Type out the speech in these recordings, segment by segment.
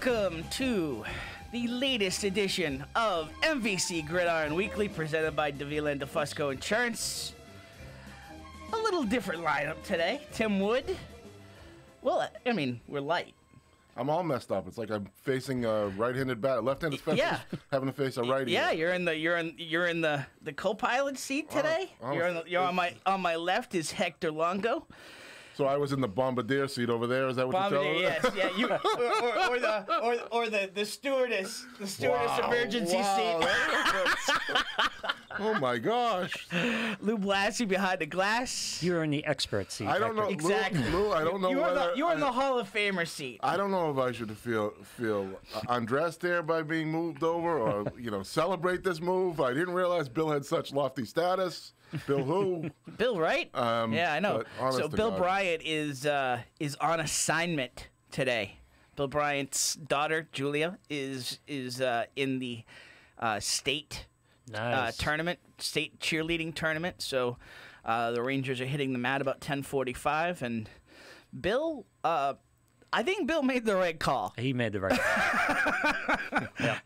Welcome to the latest edition of MVC Gridiron Weekly, presented by Davila and DeFusco Insurance. A little different lineup today. Tim Wood. Well, I mean, we're light. I'm all messed up. It's like I'm facing a right-handed batter. Left-handed specialist having to face a righty. Yeah, you're in the co-pilot seat today. You're on my left is Hector Longo. So I was in the bombardier seat over there. Is that what you're telling me? Yes, yeah. You or the stewardess, emergency seat. Oh my gosh. Lou Blassie behind the glass. You're in the expert seat. I don't know. Exactly. Lou, I don't know you're in the Hall of Famer seat. I don't know if I should feel undressed there by being moved over, or celebrate this move. I didn't realize Bill had such lofty status. Bill who? Bill Wright? Yeah, I know. So Bill God. Bryant is on assignment today. Bill Bryant's daughter Julia is in the state tournament, state cheerleading tournament. So the Rangers are hitting the mat about 10:45, and Bill. I think Bill made the right call. He made the right call. Yeah.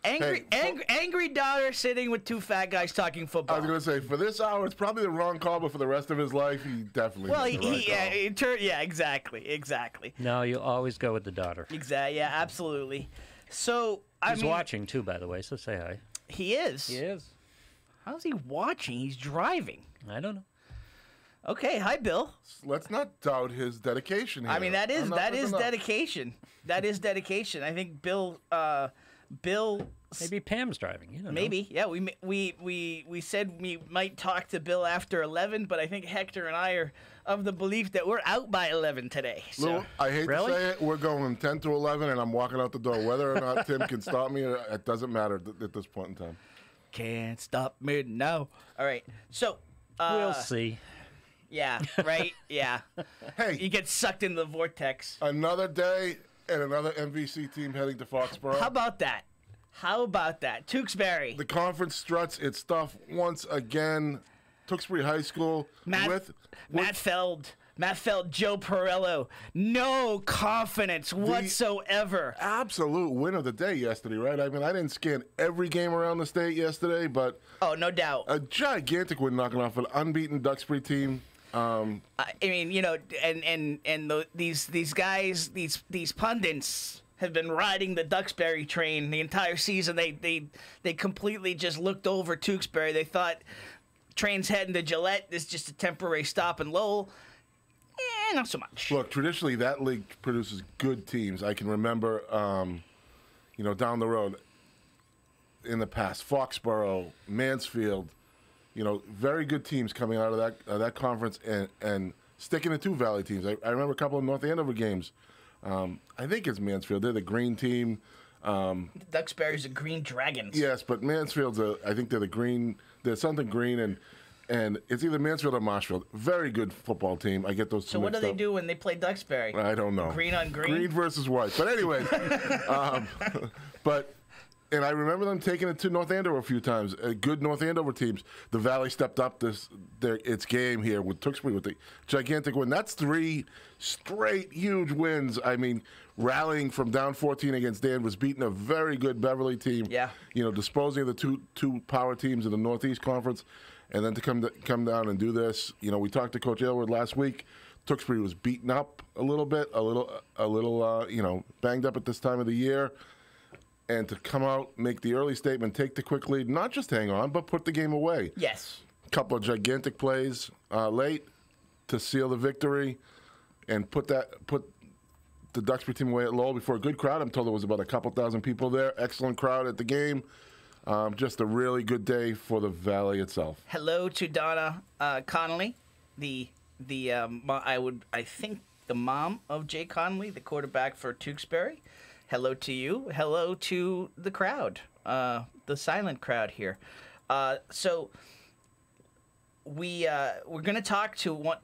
Angry daughter sitting with two fat guys talking football. I was going to say, for this hour, it's probably the wrong call, but for the rest of his life, he definitely made the right call. Yeah, exactly. No, you always go with the daughter. Exactly, yeah, absolutely. So, He's watching, too, by the way, so say hi. He is? He is. How's he watching? He's driving. I don't know. Okay, hi, Bill. Let's not doubt his dedication here. I mean, that is dedication. That is dedication. I think Bill... Maybe Pam's driving. You don't know. Maybe, yeah. We said we might talk to Bill after 11, but I think Hector and I are of the belief that we're out by 11 today. So. Lou, I hate to say it, we're going 10 to 11, and I'm walking out the door. Whether or not Tim can stop me, it doesn't matter at this point in time. Can't stop me now. All right, so we'll see. Yeah, right. Yeah. Hey, you get sucked into the vortex. Another day. And another MVC team heading to Foxborough. How about that? Tewksbury. The conference struts its stuff once again. Tewksbury High School Matt Feld, Joe Perello. No confidence whatsoever. Absolute win of the day yesterday, right? I mean, I didn't scan every game around the state yesterday, but... Oh, no doubt. A gigantic win knocking off an unbeaten Duxbury team. I mean, these guys, these pundits have been riding the Duxbury train the entire season. They completely just looked over Tewksbury. They thought train's heading to Gillette. This is just a temporary stop in Lowell. Not so much. Look, traditionally that league produces good teams. I can remember, down the road in the past, Foxborough, Mansfield. Very good teams coming out of that conference and sticking to two Valley teams. I remember a couple of North Andover games. I think it's Mansfield. They're the green team. Duxbury's the Green Dragons. Yes, but Mansfield's I think they're the green. There's something green, and it's either Mansfield or Marshfield. Very good football team. I get those two So what do mixed they up. do when they play Duxbury? I don't know. Green on green? Green versus white. But anyway, and I remember them taking it to North Andover a few times. Good North Andover teams. The Valley stepped up its game here with Tewksbury with the gigantic win. That's 3 straight huge wins. I mean, rallying from down 14 against Danvers, beating a very good Beverly team. Yeah. Disposing of the two power teams in the Northeast Conference, and then to come down and do this. We talked to Coach Aylward last week. Tewksbury was beaten up a little bit, a little banged up at this time of the year. And to come out, make the early statement, take the quick lead, not just hang on, but put the game away. Yes. A couple of gigantic plays late to seal the victory and put the Duxbury team away at Lowell before a good crowd. I'm told there was about a couple thousand people there. Excellent crowd at the game. Just a really good day for the Valley itself. Hello to Donna Connolly, I think the mom of Jay Connolly, the quarterback for Tewksbury. Hello to you. Hello to the crowd, the silent crowd here. So we're going to talk to one.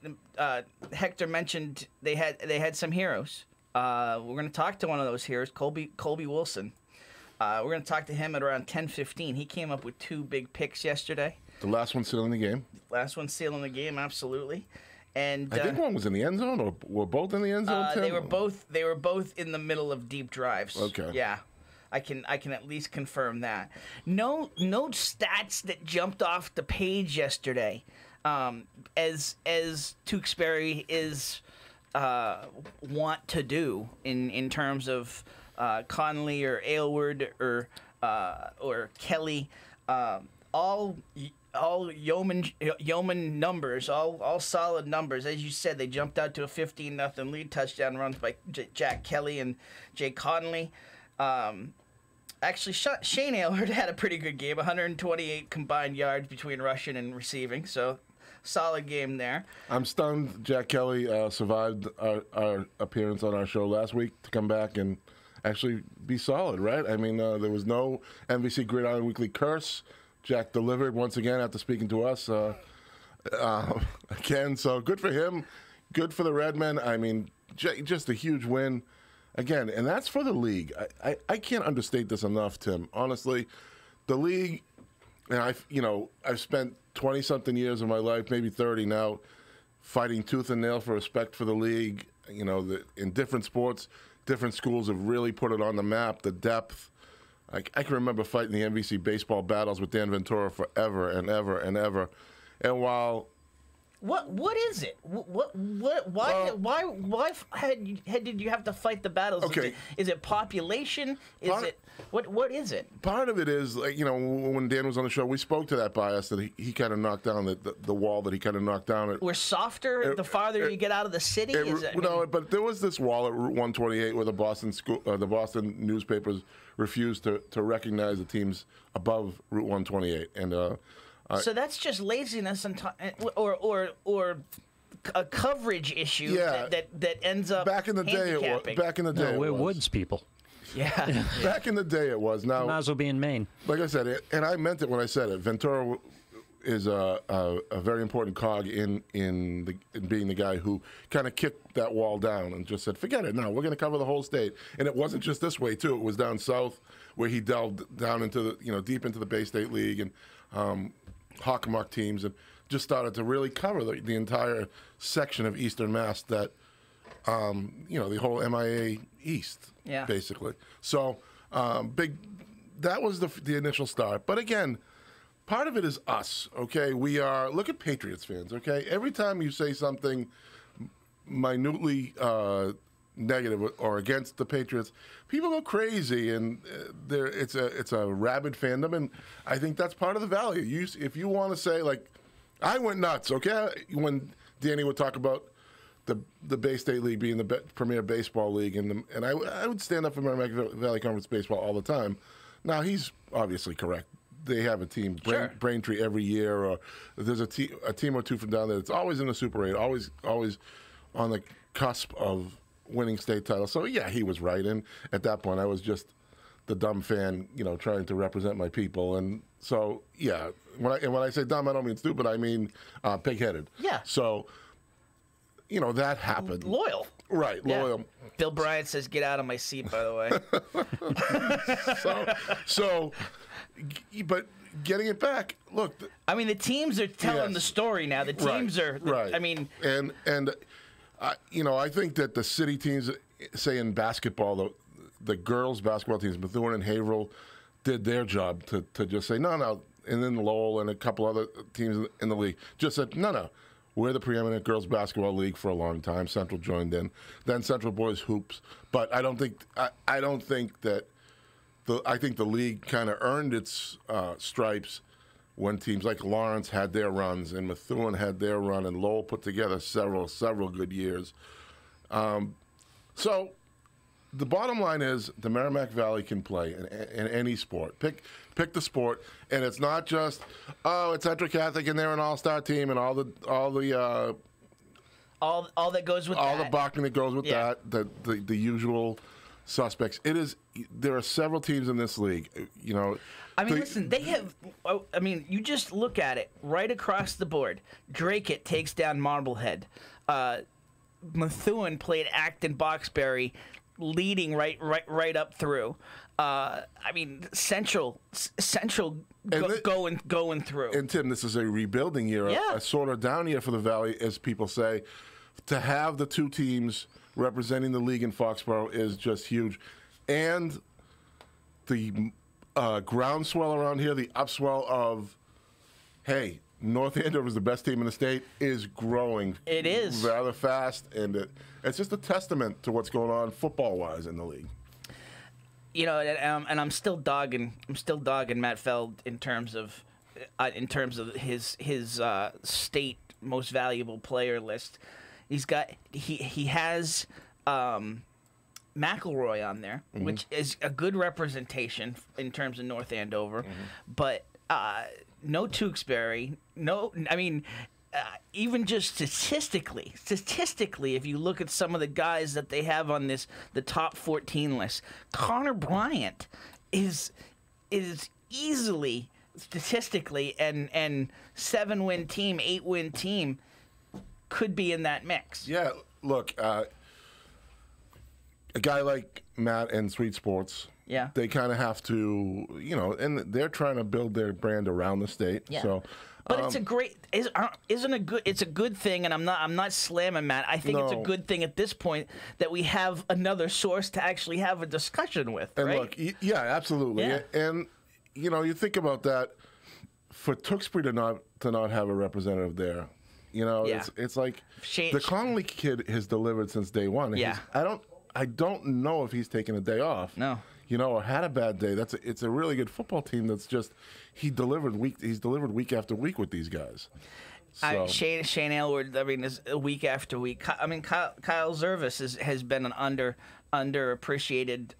Hector mentioned they had some heroes. We're going to talk to one of those heroes, Colby Wilson. We're going to talk to him at around 10:15. He came up with 2 big picks yesterday. The last one sealing the game. Last one sealing the game, absolutely. And I think one was in the end zone, or were both in the end zone. Tim? They were both in the middle of deep drives. Okay. Yeah. I can at least confirm that. No stats that jumped off the page yesterday. As Tewksbury is want to do in terms of Conley or Aylward or Kelly, all yeoman numbers, all solid numbers. As you said, they jumped out to a 15-0 lead. Touchdown runs by Jack Kelly and Jay Conley. Actually, Shane Aylward had a pretty good game, 128 combined yards between rushing and receiving, so solid game there. I'm stunned Jack Kelly survived our appearance on our show last week to come back and actually be solid, right? I mean, there was no MVC Gridiron Weekly curse. Jack delivered once again after speaking to us again, so good for him. Good for the Redmen. I mean, just a huge win. Again, and that's for the league. I can't understate this enough, Tim. Honestly, the league, and I've spent 20-something years of my life, maybe 30 now, fighting tooth and nail for respect for the league. In different sports, different schools have really put it on the map, the depth. I can remember fighting the MVC baseball battles with Dan Ventura forever and ever and ever. And while... What is it? Why did you have to fight the battles? Okay. Is it population? What is it? Part of it is, when Dan was on the show, we spoke to that bias that he kind of knocked down, the wall that he kind of knocked down. We're softer the farther you get out of the city? But there was this wall at Route 128 where the Boston newspapers refused to recognize the teams above Route 128. And so that's just laziness or a coverage issue that ends up back in the day. We're woods people. Yeah. Back in the day, it was. Now, might as well be in Maine. Like I said, and I meant it when I said it. Ventura is a very important cog in being the guy who kind of kicked that wall down and just said, "Forget it. No, we're going to cover the whole state." And it wasn't just this way too. It was down south where he delved down into deep into the Bay State League and Hockomock teams, and just started to really cover the entire section of Eastern Mass that, the whole MIA East, basically. So, that was the initial start. But again, part of it is us, okay? Look at Patriots fans, okay? Every time you say something minutely negative or against the Patriots, people go crazy, and it's a rabid fandom, and I think that's part of the value. If you want to say, like, I went nuts, okay, when Danny would talk about the Bay State League being the premier baseball league, and I would stand up for Merrimack Valley Conference baseball all the time. Now, he's obviously correct. They have a team, Braintree, every year, or there's a team or two from down there that's always in the Super 8, always on the cusp of winning state title. So yeah, he was right. And at that point, I was just the dumb fan, trying to represent my people. And so yeah, when I say dumb, I don't mean stupid. I mean pig-headed. Yeah. So that happened. Loyal. Right. Yeah. Loyal. Bill Bryant says, "Get out of my seat." By the way. But getting it back, look. I mean, the teams are telling the story now. The teams are. Right. I mean, and. I think that the city teams, say in basketball, the girls' basketball teams, Methuen and Haverhill, did their job to just say, no. And then Lowell and a couple other teams in the league just said, no. We're the preeminent girls' basketball league for a long time. Central joined in. Then Central Boys Hoops. But I think the league kind of earned its stripes when teams like Lawrence had their runs and Methuen had their run, and Lowell put together several good years. So the bottom line is the Merrimack Valley can play in any sport. Pick the sport, and it's not just it's Central Catholic and they're an all-star team and all that goes with all the barking that goes with that, the usual suspects. There are several teams in this league, I mean, listen, they have. I mean, you just look at it right across the board. Dracut takes down Marblehead. Methuen played Acton Boxbury, leading right up through. I mean, Central going through. And Tim, this is a rebuilding year, a sort of down year for the Valley, as people say. To have the two teams representing the league in Foxborough is just huge. And the groundswell around here, the upswell of, hey, North Andover is the best team in the state, is growing. It is. Rather fast, and it's just a testament to what's going on football-wise in the league. You know, and I'm still dogging Matt Feld in terms of his state most valuable player list. He has McElroy on there, which is a good representation in terms of North Andover, but no Tewksbury. No, I mean, even just statistically, if you look at some of the guys that they have on the top 14 list, Connor Bryant is easily statistically and 7-win team, 8-win team could be in that mix. Yeah, look, a guy like Matt and Sweet Sports, they kind of have to, you know, and they're trying to build their brand around the state. Yeah. So, but it's a great, it's a good thing, and I'm not slamming Matt. I think it's a good thing at this point that we have another source to actually have a discussion with. And right? look, yeah, absolutely. Yeah. And you know, you think about that, for Tewksbury to not have a representative there. You know, it's like the Connolly kid has delivered since day one. Yeah. I don't know if he's taken a day off. No. You know, or had a bad day. It's a really good football team. That's just he's delivered week after week with these guys. So. Shane Aylward, I mean, is week after week. I mean, Kyle Zervis has been an underappreciated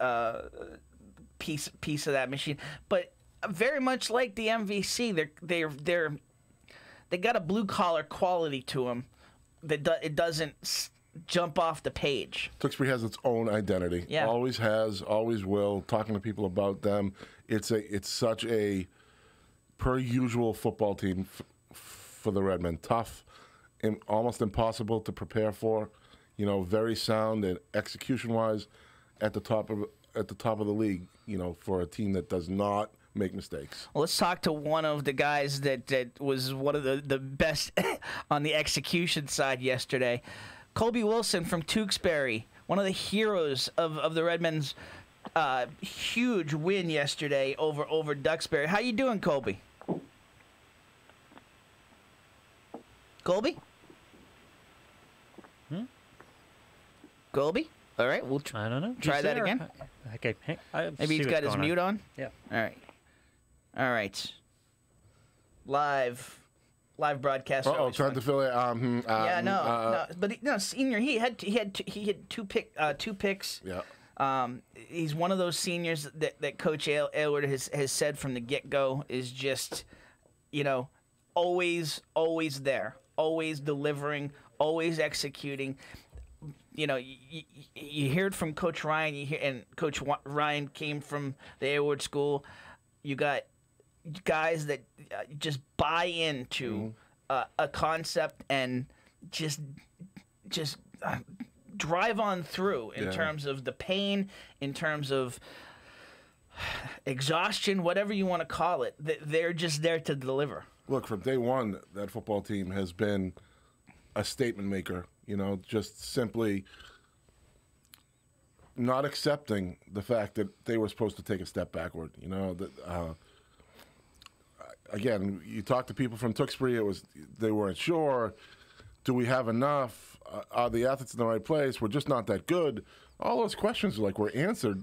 piece of that machine, but very much like the MVC, they got a blue collar quality to them that it doesn't jump off the page. Tewksbury has its own identity. Yeah. Always has, always will. Talking to people about them, it's such a per usual football team for the Redmen. Tough, and almost impossible to prepare for. You know, very sound and execution wise, at the top of the league. You know, for a team that does not make mistakes. Well, let's talk to one of the guys that was one of the best on the execution side yesterday. Colby Wilson from Tewksbury, one of the heroes of the Redmen's huge win yesterday over Duxbury. How you doing, Colby? Colby? Colby? All right, we'll I don't know. try that again. Okay. Maybe he's got his mute on? Yeah. All right. Live broadcast. Trying to fill it. No. But senior. He had two picks. Yeah. He's one of those seniors that Coach Aylward has said from the get-go is just, you know, always there, always delivering, always executing. You know, you hear it from Coach Ryan. And Coach Ryan came from the Aylward School. You got guys that just buy into a concept and just drive on through in terms of the pain, in terms of exhaustion, whatever you want to call it. They're just there to deliver. Look, from day one, that football team has been a statement maker. You know, just simply not accepting the fact that they were supposed to take a step backward. You know, that again, you talk to people from Tewksbury, they weren't sure. Do we have enough? Are the athletes in the right place? We're just not that good. All those questions were answered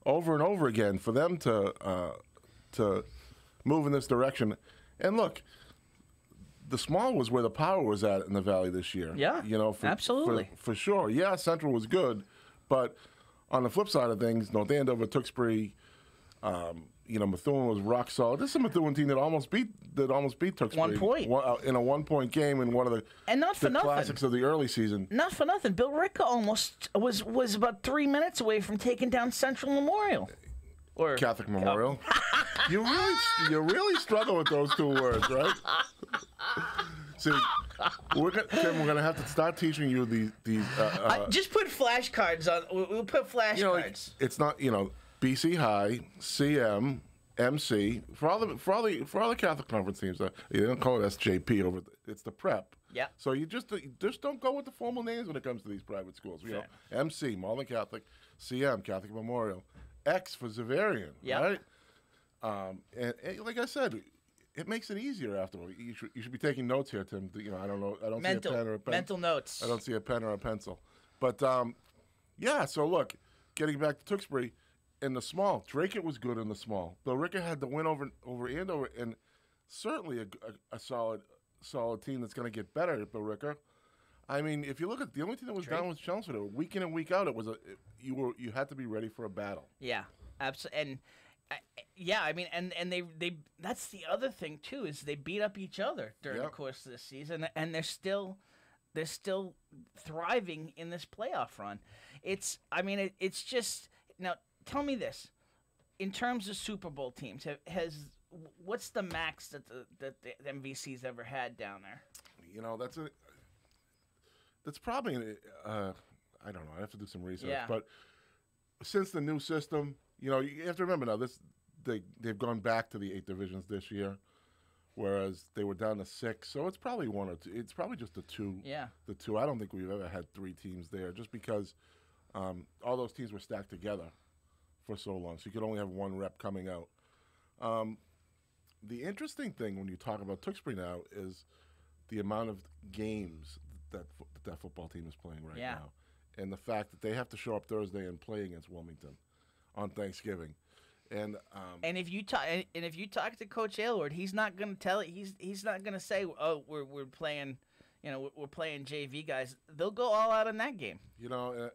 over and over again for them to move in this direction. And look, the small was where the power was at in the Valley this year. Yeah, you know, absolutely. For sure. Yeah, Central was good, but on the flip side of things, North Andover, Tewksbury, you know, Methuen was rock solid. This is a Methuen team that almost beat Tewksbury 1 point in a 1-point game in one of the classics of the early season. Not for nothing, Bill Ricca almost was about 3 minutes away from taking down Central Memorial. Or Catholic Memorial. You really struggle with those two words, right? See, we're gonna have to start teaching you these. Just put flashcards on. We'll put flashcards. It's not, you know, BC High, CM, MC, for all the Catholic Conference teams. You don't call it SJP over. It's the prep. Yeah. So you just don't go with the formal names when it comes to these private schools. You know, MC, Malden Catholic, CM, Catholic Memorial, X for Xaverian. Yeah. Right. And like I said, it makes it easier afterward. You should be taking notes here, Tim. You know, I don't know. I don't see a pen or a pencil. Mental notes. I don't see a pen or a pencil. But yeah. So look, getting back to Tewksbury. In the small, Drake was good in the small. Bill Ricker had the win over Andover, and certainly a solid team that's going to get better at Bill Ricker. I mean, if you look at the only team that was down was Chelmsford. Week in and week out, you had to be ready for a battle. Yeah, absolutely. And I mean, and they that's the other thing too, is they beat up each other during the course of this season, and they're still thriving in this playoff run. It's just now. Tell me this: in terms of Super Bowl teams, what's the max that the MVC's ever had down there? You know, that's probably I don't know. I have to do some research. Yeah. But since the new system, you know, you have to remember now they've gone back to the 8 divisions this year, whereas they were down to 6. So it's probably 1 or 2. It's probably just the 2. Yeah. The 2. I don't think we've ever had 3 teams there, just because all those teams were stacked together for so long, so you could only have 1 rep coming out. The interesting thing when you talk about Tewksbury now is the amount of games that football team is playing right now, and the fact that they have to show up Thursday and play against Wilmington on Thanksgiving. And if you talk to Coach Aylward, he's not going to tell it. He's not going to say, "Oh, we're playing, you know, we're playing JV guys." They'll go all out in that game. You know.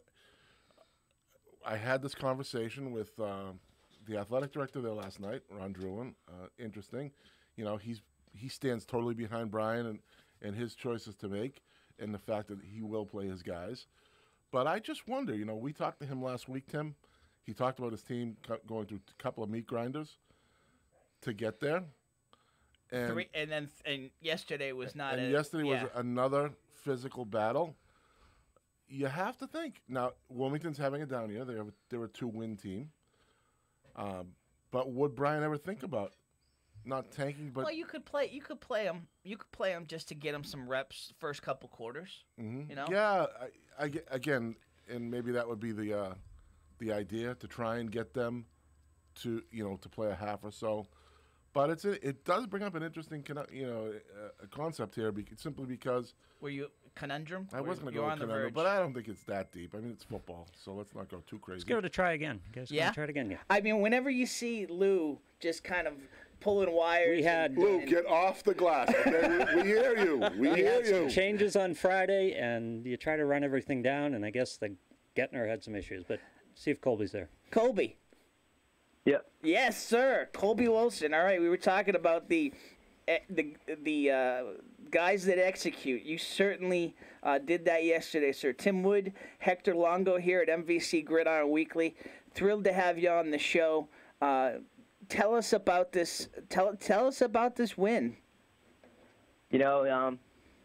I had this conversation with the athletic director there last night, Ron Druin. Interesting. You know, he stands totally behind Brian and his choices to make, and the fact that he will play his guys. But I just wonder, you know, we talked to him last week, Tim. He talked about his team going through a couple of meat grinders to get there. And yesterday was not. And yesterday was another physical battle. You have to think now. Wilmington's having a down year. They're a 2-win team. But would Brian ever think about not tanking? But you could play him. You could play him just to get him some reps first couple quarters. Mm-hmm. You know. Yeah. Again, and maybe that would be the idea, to try and get them to play a half or so. But it does bring up an interesting a concept here, simply because. Were you conundrum? I was going to go with conundrum, but I don't think it's that deep. I mean, it's football, so let's not go too crazy. Let's give it a try again. You guys want to try it again? Yeah. I mean, whenever you see Lou just kind of pulling wires. Lou, get off the glass. Okay? we hear you. We hear you. Some changes on Friday, and you try to run everything down, and I guess the Gettner had some issues, but see if Colby's there. Colby. Yep. Yes, sir. Colby Wilson. All right, we were talking about the guys that execute. You certainly did that yesterday, sir. Tim Wood, Hector Longo here at MVC Gridiron Weekly. Thrilled to have you on the show. Tell us about this. Tell us about this win. You know,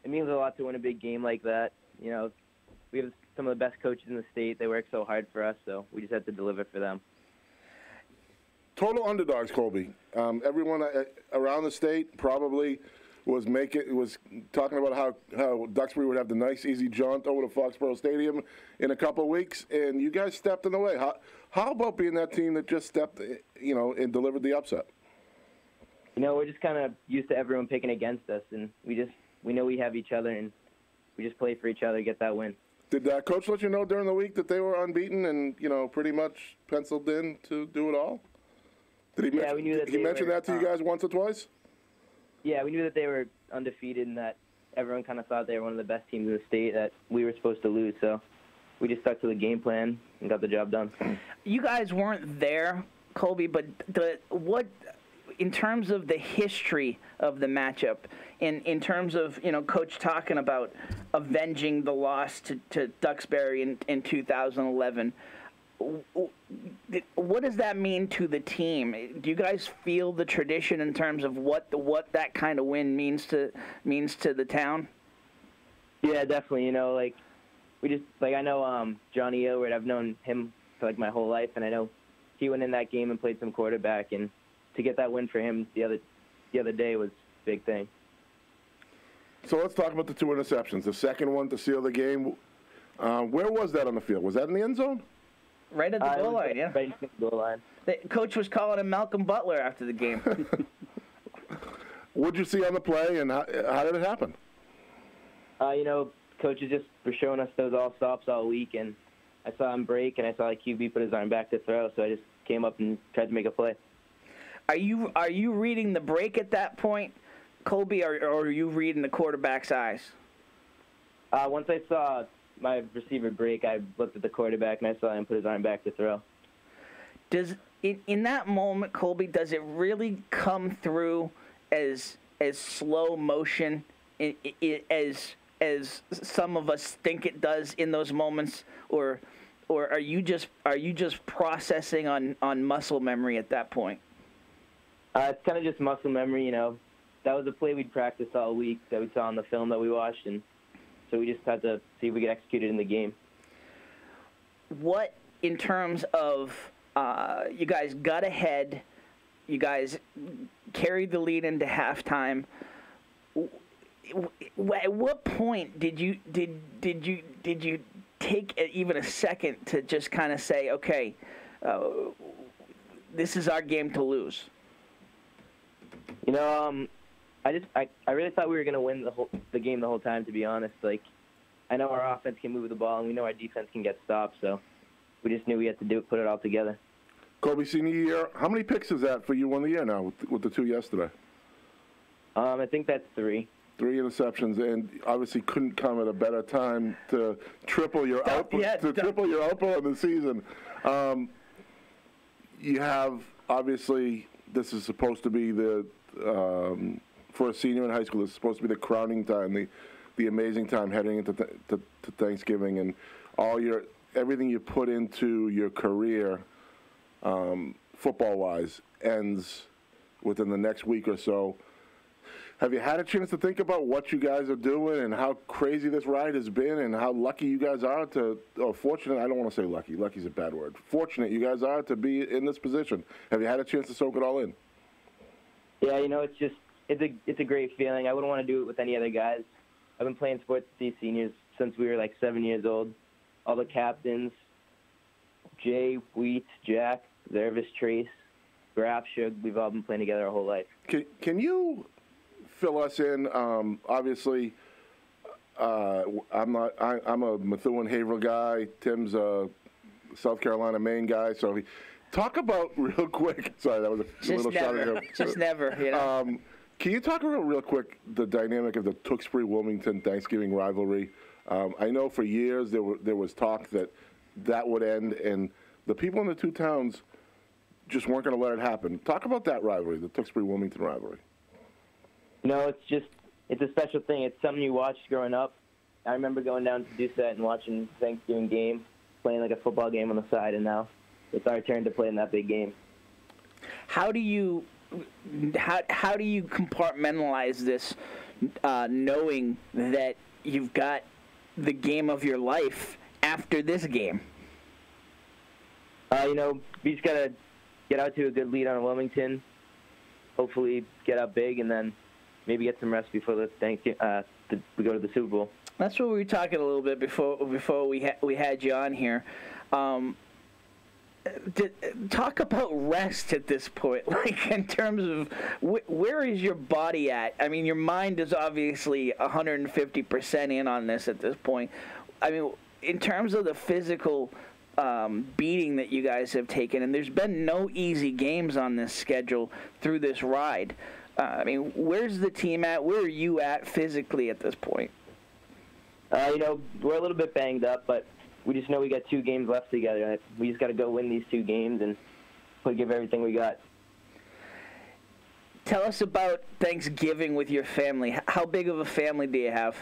it means a lot to win a big game like that. You know, we have some of the best coaches in the state. They work so hard for us, so we just have to deliver for them. Total underdogs, Colby. Everyone around the state probably was talking about how Duxbury would have the nice, easy jaunt over to Foxborough Stadium in a couple of weeks, and you guys stepped in the way. How about being that team that just stepped, and delivered the upset? You know, we're just kind of used to everyone picking against us, and we know we have each other, and we just play for each other to get that win. Did Coach let you know during the week that they were unbeaten and pretty much penciled in to do it all? Did he we knew that he mention that to you guys once or twice? Yeah, we knew that they were undefeated and that everyone kind of thought they were one of the best teams in the state, that we were supposed to lose. So we just stuck to the game plan and got the job done. You guys weren't there, Colby, but what, in terms of the history of the matchup, in terms of, Coach talking about avenging the loss to Duxbury in 2011, what does that mean to the team? Do you guys feel the tradition in terms of what that kind of win means to the town? Yeah, definitely. I know Johnny Aylward. I've known him for my whole life, and I know he went in that game and played some quarterback, and to get that win for him the other day was a big thing. So let's talk about the 2 interceptions. The second one to seal the game. Where was that on the field? Was that in the end zone? Right at the goal line, yeah. Right at the goal line. The coach was calling him Malcolm Butler after the game. What'd you see on the play, and how did it happen? Coaches just were showing us those all stops all week, and I saw him break, and I saw QB put his arm back to throw, so I just came up and tried to make a play. Are you reading the break at that point, Colby, or are you reading the quarterback's eyes? Once I saw my receiver break, I looked at the quarterback, and I saw him put his arm back to throw. In that moment, Colby, does it really come through as slow motion as some of us think it does in those moments, or are you just processing on muscle memory at that point? It's kind of just muscle memory, That was a play we'd practiced all week that we saw on the film that we watched, and so we just had to see if we could execute it in the game. What, in terms of you guys got ahead, you guys carried the lead into halftime. At what point did you take even a second to just kind of say, okay, this is our game to lose? I really thought we were going to win the game the whole time, to be honest. I know our offense can move the ball, and we know our defense can get stopped, so we just knew we had to put it all together. Colby, senior year, how many picks is that for you on the year now with the 2 yesterday? I think that's 3. 3 interceptions, and obviously couldn't come at a better time to triple your output. Triple your output on the season. You have, obviously, this is supposed to be the for a senior in high school. This is supposed to be the crowning time, the amazing time heading into to Thanksgiving, and everything you put into your career, football-wise, ends within the next week or so. Have you had a chance to think about what you guys are doing and how crazy this ride has been and how lucky you guys are fortunate, I don't want to say lucky. Lucky's a bad word. Fortunate you guys are to be in this position. Have you had a chance to soak it all in? Yeah, it's a great feeling. I wouldn't want to do it with any other guys. I've been playing sports with these seniors since we were 7 years old. All the captains, Jay, Wheat, Jack, Zervis, Trace, Graf, Shug, we've all been playing together our whole life. Can you fill us in? Obviously, I'm a Methuen-Haverhill guy. Tim's a South Carolina, Maine guy. So talk about real quick. Sorry, that was a little shot at him. Just never. Can you talk about real quick the dynamic of the Tewksbury-Wilmington Thanksgiving rivalry? I know for years there was talk that would end, and the people in the two towns just weren't going to let it happen. Talk about that rivalry, the Tewksbury-Wilmington rivalry. It's a special thing. It's something you watched growing up. I remember going down to Doucette and watching Thanksgiving game, playing a football game on the side, and now it's our turn to play in that big game. How do you compartmentalize this, knowing that you've got the game of your life after this game? We just got to get out to a good lead on Wilmington, hopefully get up big, and then maybe get some rest before we go to the Super Bowl. That's what we were talking a little bit before we had you on here. Talk about rest at this point, in terms of where is your body at? I mean, your mind is obviously 150% in on this at this point. I mean, in terms of the physical beating that you guys have taken, and there's been no easy games on this schedule through this ride. I mean, where's the team at? Where are you at physically at this point? We're a little bit banged up, but we just know we got 2 games left together. We just got to go win these 2 games and give everything we got. Tell us about Thanksgiving with your family. How big of a family do you have?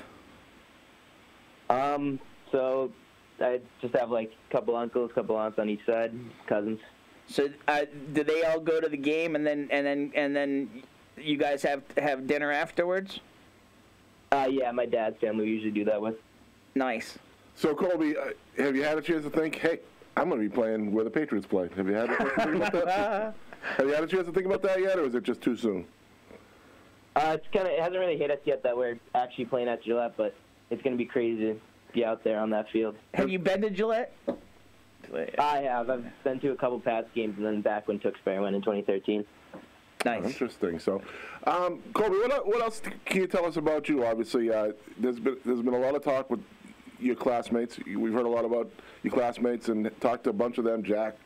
So I just have a couple uncles, couple aunts on each side, cousins. So do they all go to the game and then you guys have dinner afterwards? Yeah, my dad's family we usually do that with. Nice. So, Colby, have you had a chance to think, hey, I'm going to be playing where the Patriots play. Have you had a chance to think about that? Have you had a chance to think about that yet, or is it just too soon? It hasn't really hit us yet that we're actually playing at Gillette, but it's going to be crazy to be out there on that field. Have you been to Gillette? I have. I've been to a couple past games, and then back when Tewksbury went in 2013. Nice. Oh, interesting. So, Colby, what else can you tell us about you? Obviously, there's been a lot of talk with your classmates. We've heard a lot about your classmates and talked to a bunch of them, Jack,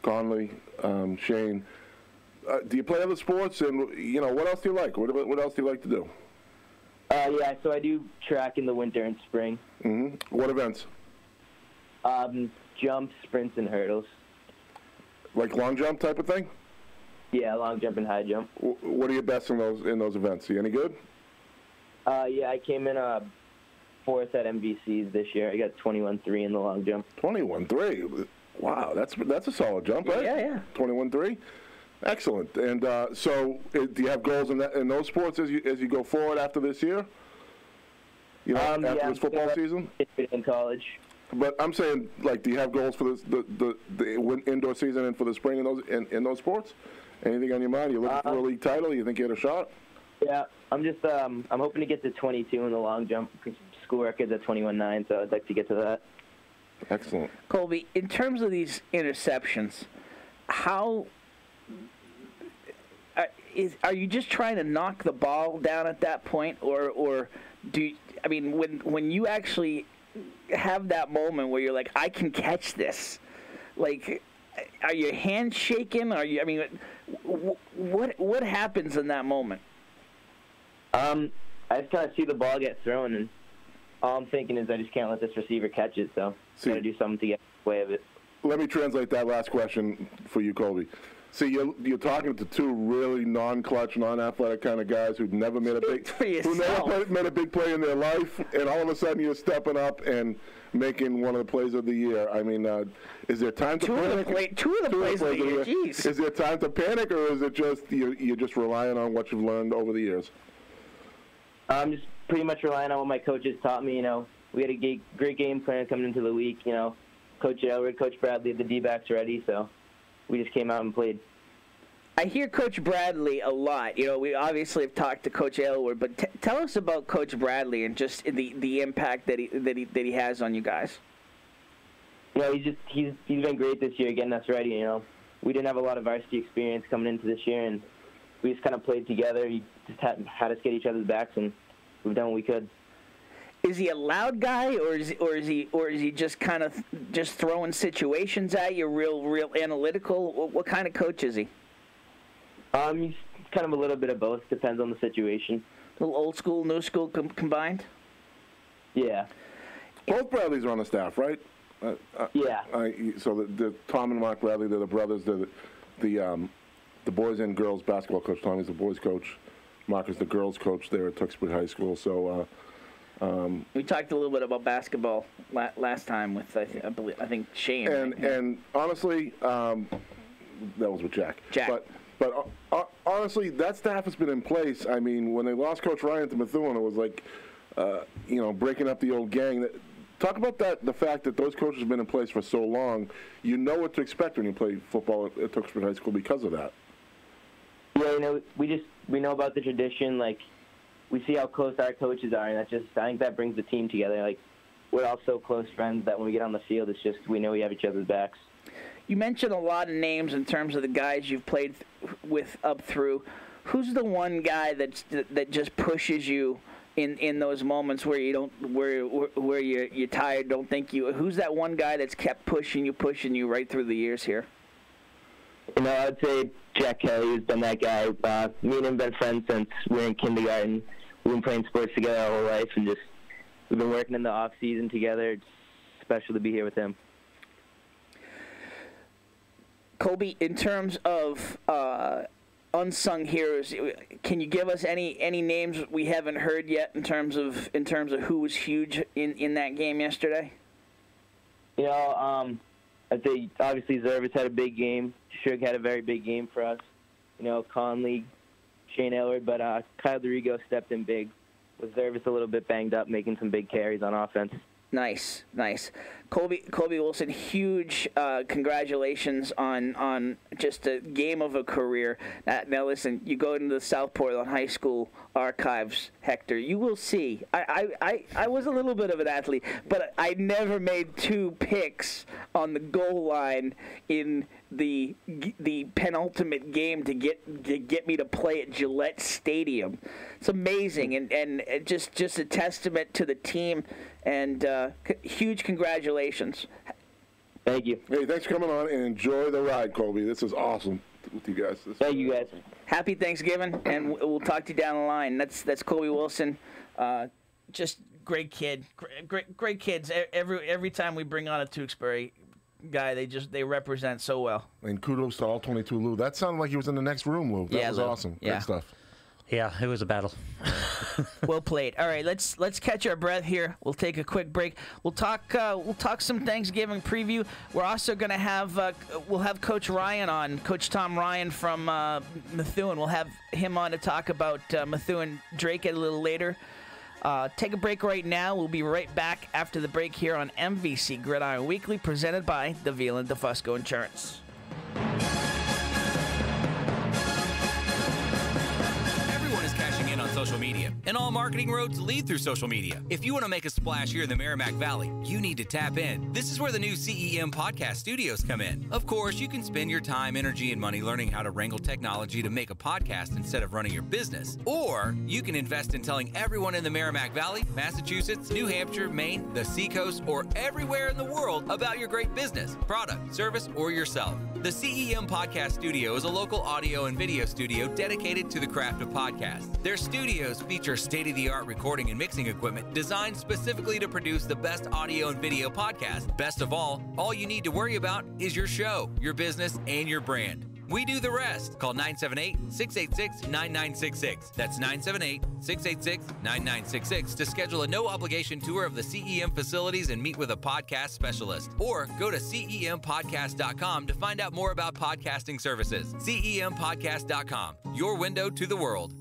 Conley, Shane. Do you play other sports? And, what else do you like? What else do you like to do? Yeah, so I do track in the winter and spring. Mm-hmm. What events? Jumps, sprints, and hurdles. Like long jump type of thing? Yeah, long jump and high jump. What are you best in those events? Are you any good? Yeah, I came in fourth at MVCs this year. I got 21.3 in the long jump. 21.3. Wow, that's a solid jump, right? Yeah. 21.3. Excellent. And so, do you have goals in those sports as you go forward after this year? After this football season? In college. But I'm saying, do you have goals for the indoor season and for the spring in those sports? Anything on your mind? You looking for a league title? You think you had a shot? Yeah, I'm just I'm hoping to get to 22 in the long jump. School record's at 21.9, so I'd like to get to that. Excellent. Colby, in terms of these interceptions, how are you just trying to knock the ball down at that point, or when you actually have that moment where you're like, I can catch this, are your hands shaking? What happens in that moment? I just kind of see the ball get thrown, and all I'm thinking is I just can't let this receiver catch it, so got to do something to get in the way of it. Let me translate that last question for you, Colby. See, you're talking to two really non-clutch, non-athletic kind of guys who've never made a big play in their life, and all of a sudden you're stepping up and making one of the plays of the year. I mean, is there time to panic? Two of the plays of the year. Jeez. Is there time to panic, or is it just you're just relying on what you've learned over the years? I'm just pretty much relying on what my coaches taught me. We had a great game plan coming into the week. Coach Aylward, Coach Bradley had the D-backs ready, so we just came out and played. I hear Coach Bradley a lot. We obviously have talked to Coach Aylward, but tell us about Coach Bradley and just the impact that he has on you guys. He's been great this year getting us ready. We didn't have a lot of varsity experience coming into this year, and we just kind of played together. He just had us get each other's backs, and we've done what we could. Is he a loud guy, or is he just kind of just throwing situations at you, real analytical? What kind of coach is he? He's kind of a little bit of both. Depends on the situation. A little old school, new school combined? Yeah. Both Bradleys are on the staff, right? Yeah. So the Tom and Mark Bradley, they're the brothers. They're the boys and girls basketball coach. Tom is the boys coach. Mark is the girls coach there at Tewksbury High School. So we talked a little bit about basketball last time with I think Shane. And honestly, that was with Jack. But honestly, that staff has been in place. I mean, when they lost Coach Ryan to Methuen, it was like, breaking up the old gang. Talk about the fact that those coaches have been in place for so long. You know what to expect when you play football at Tewksbury High School because of that. Yeah, we know about the tradition. We see how close our coaches are, and I think that brings the team together. We're all so close friends that when we get on the field, it's just we know we have each other's backs. You mentioned a lot of names in terms of the guys you've played with up through. Who's the one guy that just pushes you in those moments where you don't where you're tired, don't think you? Who's that one guy that's kept pushing you right through the years here? I'd say Jack Kelly has been that guy. Me and him have been friends since we were in kindergarten. We've been playing sports together our whole life, and we've been working in the off season together. It's special to be here with him. Colby, in terms of unsung heroes, can you give us any names we haven't heard yet in terms of who was huge in that game yesterday? I'd say obviously Zervis had a big game. Shug had a very big game for us. Conley, Shane Aylward, but Kyle DeRigo stepped in big. With Zervis a little bit banged up, making some big carries on offense. Nice. Colby Wilson, huge congratulations on just a game of a career. Now listen, you go into the South Portland High School archives, Hector, you will see. I was a little bit of an athlete, but I never made 2 picks on the goal line in the penultimate game to get me to play at Gillette Stadium. It's amazing, and just a testament to the team, and huge congratulations. Thank you. Hey, thanks for coming on, and enjoy the ride, Colby. This is awesome with you guys. Thank you, guys. Happy Thanksgiving, and we'll talk to you down the line. That's Colby Wilson. Just great kid, great kids. Every time we bring on a Tewksbury guy, they represent so well. And kudos to all 22 Lou. That sounded like he was in the next room, Lou. That was Lou. awesome. Yeah. Good stuff. Yeah, it was a battle. Well played. All right, let's catch our breath here. We'll take a quick break. We'll talk some Thanksgiving preview. We're also going to have we'll have Coach Ryan on, Coach Tom Ryan from Methuen. We'll have him on to talk about Methuen Drake a little later. Take a break right now. We'll be right back after the break here on MVC Gridiron Weekly, presented by Davila and DeFusco Insurance. Social media, and all marketing roads lead through social media. If you want to make a splash here in the Merrimack Valley, you need to tap in. This is where the new CEM podcast studios come in. Of course, you can spend your time, energy, and money learning how to wrangle technology to make a podcast instead of running your business. Or you can invest in telling everyone in the Merrimack Valley, Massachusetts, New Hampshire, Maine, the Seacoast, or everywhere in the world about your great business, product, service, or yourself. The CEM Podcast Studio is a local audio and video studio dedicated to the craft of podcasts. Their studios feature state-of-the-art recording and mixing equipment designed specifically to produce the best audio and video podcasts. Best of all you need to worry about is your show, your business, and your brand. We do the rest. Call 978-686-9966. That's 978-686-9966 to schedule a no-obligation tour of the CEM facilities and meet with a podcast specialist. Or go to CEMpodcast.com to find out more about podcasting services. CEMpodcast.com, your window to the world.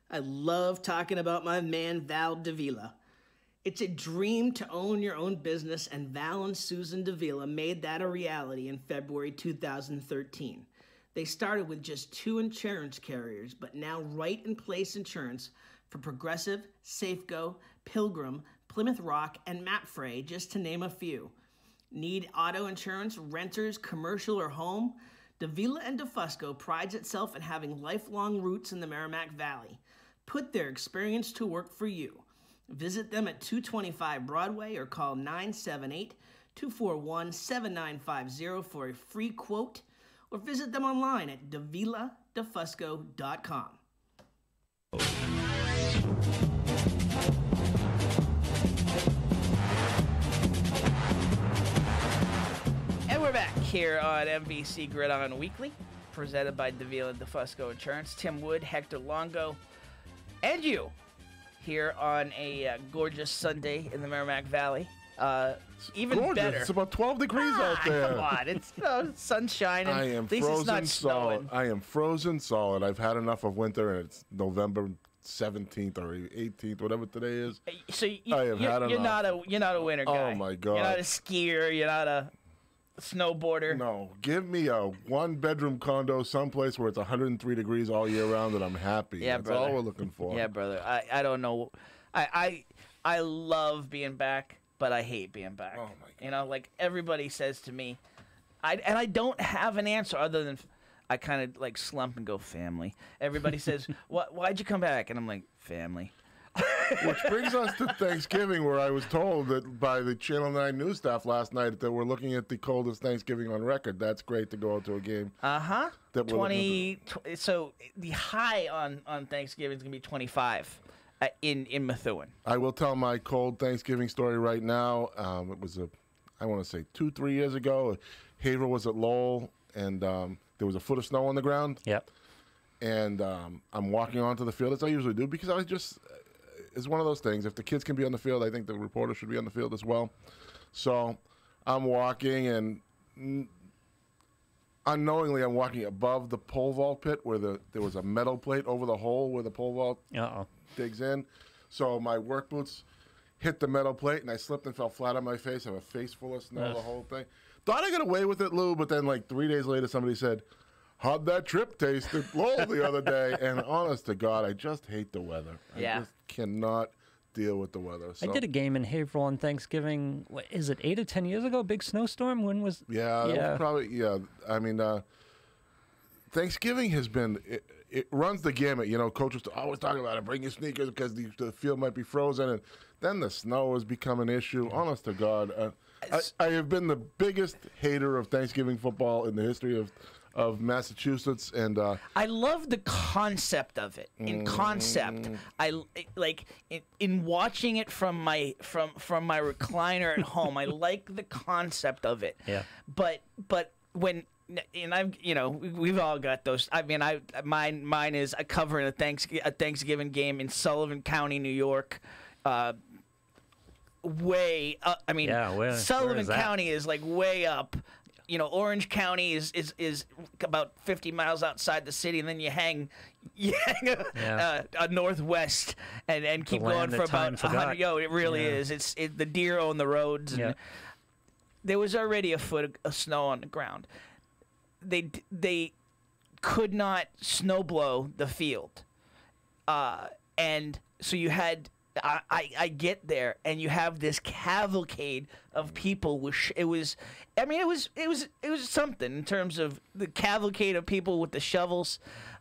I love talking about my man, Val Davila. It's a dream to own your own business, and Val and Susan Davila made that a reality in February 2013. They started with just 2 insurance carriers, but now Right in Place Insurance for Progressive, Safeco, Pilgrim, Plymouth Rock, and Mapfre, just to name a few. Need auto insurance, renters, commercial, or home? Davila and DeFusco prides itself in having lifelong roots in the Merrimack Valley. Put their experience to work for you. Visit them at 225 Broadway or call 978-241-7950 for a free quote, or visit them online at daviladefusco.com. And we're back here on MVC Gridiron Weekly, presented by Davila and DeFusco Insurance. Tim Wood, Hector Longo, and you here on a gorgeous Sunday in the Merrimack Valley. Even gorgeous. better. It's about 12 degrees out there. Come on, it's sun shining. I am At least frozen it's not solid. snowing. I am frozen solid. I've had enough of winter, and it's November 17th or 18th, whatever today is. So I have had you're enough. not a winter guy. Oh my God! You're not a skier. You're not a snowboarder. No, give me a 1-bedroom condo someplace where it's 103 degrees all year round, and I'm happy. Yeah, That's brother. all we're looking for. Yeah, brother. I don't know. I love being back, but I hate being back. Oh, my God. You know, like everybody says to me, I don't have an answer other than I kind of like slump and go, family. Everybody says, why'd you come back? And I'm like, family. Which brings us to Thanksgiving, where I was told that by the Channel 9 news staff last night that we're looking at the coldest Thanksgiving on record. That's great to go out to a game. Uh-huh. That we're looking So the high on Thanksgiving is going to be 25 in Methuen. I will tell my cold Thanksgiving story right now. It was I want to say 2-3 years ago. Haverhill was at Lowell, and there was a foot of snow on the ground. Yep. And I'm walking onto the field, as I usually do, because I was just, it's one of those things. If the kids can be on the field, I think the reporter should be on the field as well. So I'm walking, and unknowingly I'm walking above the pole vault pit where there was a metal plate over the hole where the pole vault digs in. So my work boots hit the metal plate, and I slipped and fell flat on my face. I have a face full of snow, the whole thing. Thought I got away with it, Lou, but then like 3 days later, somebody said, how'd that trip taste at Lowell the other day? And honest to God, I just hate the weather. I just cannot deal with the weather. So. I did a game in Haverhill on Thanksgiving. What, is it 8 or 10 years ago? Big snowstorm? When was? Yeah, that was probably. I mean, Thanksgiving has been. It runs the gamut. You know, coaches always talking about it. Bring your sneakers because the field might be frozen, and then the snow has become an issue. Honest to God, I have been the biggest hater of Thanksgiving football in the history of Massachusetts, and I love the concept of it. In concept, I like in watching it from my recliner at home. I like the concept of it. Yeah. But when and I've we've all got those. I mean, mine is I covering a Thanksgiving game in Sullivan County, New York. Way up. I mean, Sullivan County is like way up. You know, Orange County is about 50 miles outside the city, and then you hang northwest and keep going for about 100. It really is. It's the deer own the roads, and there was already a foot of snow on the ground. They could not snow blow the field, and so you had. I get there and you have this cavalcade of people. It was something in terms of the cavalcade of people with the shovels,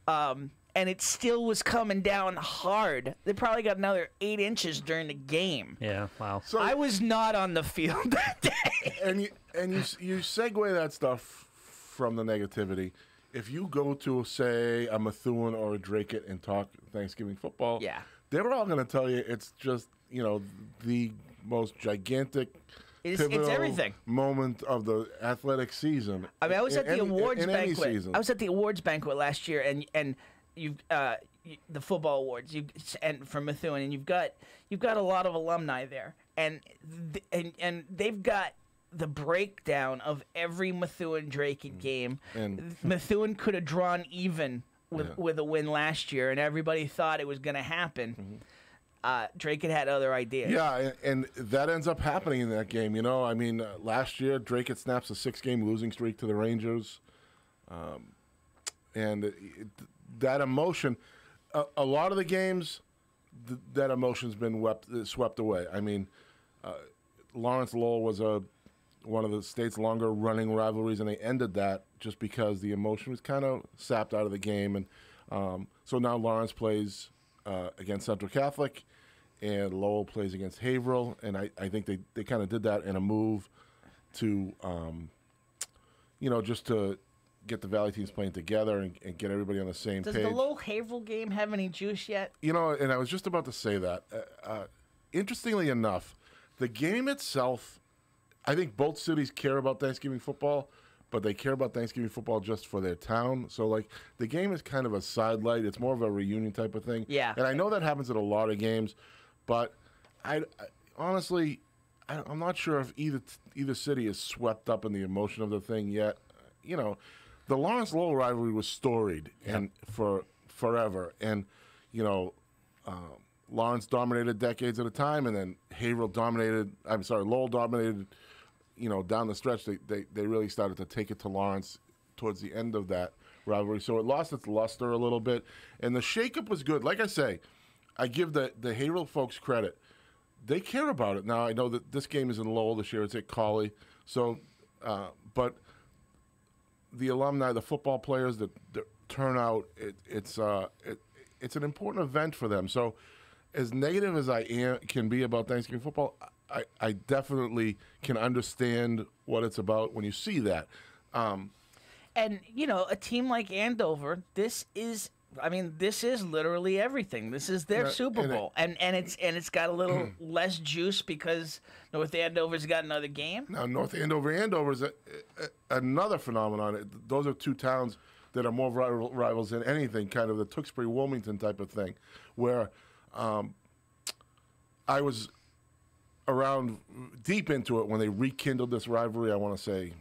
and it still was coming down hard. They probably got another 8 inches during the game. Yeah, wow. So I was not on the field that day. And you segue that stuff from the negativity. If you go to say a Methuen or a Dracut and talk Thanksgiving football, they're all going to tell you it's just, the most gigantic, pivotal everything. Moment of the athletic season. I mean, I was at the awards banquet. I was at the awards banquet last year, and you've the football awards, and from Methuen, and you've got a lot of alumni there, and they've got the breakdown of every Methuen Dracut game. And Methuen could have drawn even with a win last year, and everybody thought it was going to happen. Dracut had other ideas. Yeah, and that ends up happening in that game. I mean, last year Dracut snaps a 6-game losing streak to the Rangers, and that emotion. A lot of the games, that emotion's been swept away. I mean, Lawrence Lowell was one of the state's longer running rivalries, and they ended that just because the emotion was kind of sapped out of the game. And so now Lawrence plays against Central Catholic, and Lowell plays against Haverhill, and I think they kind of did that in a move to, just to get the Valley teams playing together and get everybody on the same page. Does the Lowell Haverhill game have any juice yet? And I was just about to say that. Interestingly enough, the game itself, I think both cities care about Thanksgiving football, but they care about Thanksgiving football just for their town. So, like, the game is kind of a sidelight. It's more of a reunion type of thing. Yeah. And I know that happens at a lot of games, but I honestly, I'm not sure if either city is swept up in the emotion of the thing yet. The Lawrence-Lowell rivalry was storied and for forever. And, Lawrence dominated decades at a time, and then Lowell dominated, down the stretch. They really started to take it to Lawrence towards the end of that rivalry. So it lost its luster a little bit, and the shakeup was good. Like I say, I give the Haverhill folks credit. They care about it. Now, I know that this game is in Lowell this year. It's at Colby. So, but the alumni, the football players, the turnout, it's an important event for them. So, as negative as I can be about Thanksgiving football, I definitely can understand what it's about when you see that. And, a team like Andover, this is literally everything. This is their Super Bowl. And it's got a little less juice because North Andover's got another game. Now, North Andover is another phenomenon. Those are two towns that are more rivals than anything, kind of the Tewksbury-Wilmington type of thing, where I was around deep into it when they rekindled this rivalry. I want to say,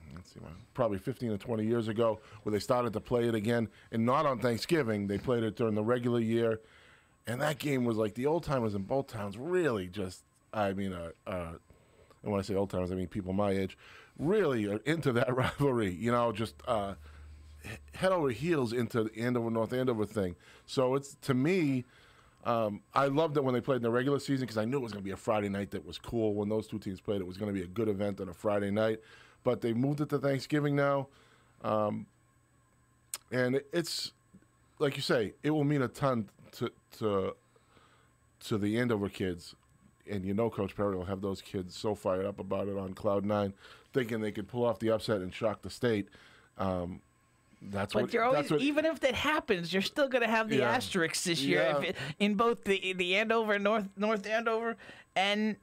probably 15 or 20 years ago, where they started to play it again, and not on Thanksgiving. They played it during the regular year, and that game was like the old timers in both towns really just I mean, and when I say old timers, I mean people my age, really are into that rivalry. You know, just head over heels into the Andover North Andover thing. So it's, to me, I loved it when they played in the regular season because I knew it was going to be a Friday night that was cool. When those two teams played, it was going to be a good event on a Friday night. But they moved it to Thanksgiving now. And it's, like you say, it will mean a ton to the Andover kids. And you know Coach Perry will have those kids so fired up about it on Cloud 9, thinking they could pull off the upset and shock the state. But you're always, even if that happens, you're still going to have the asterisks this year in both the Andover, North Andover, and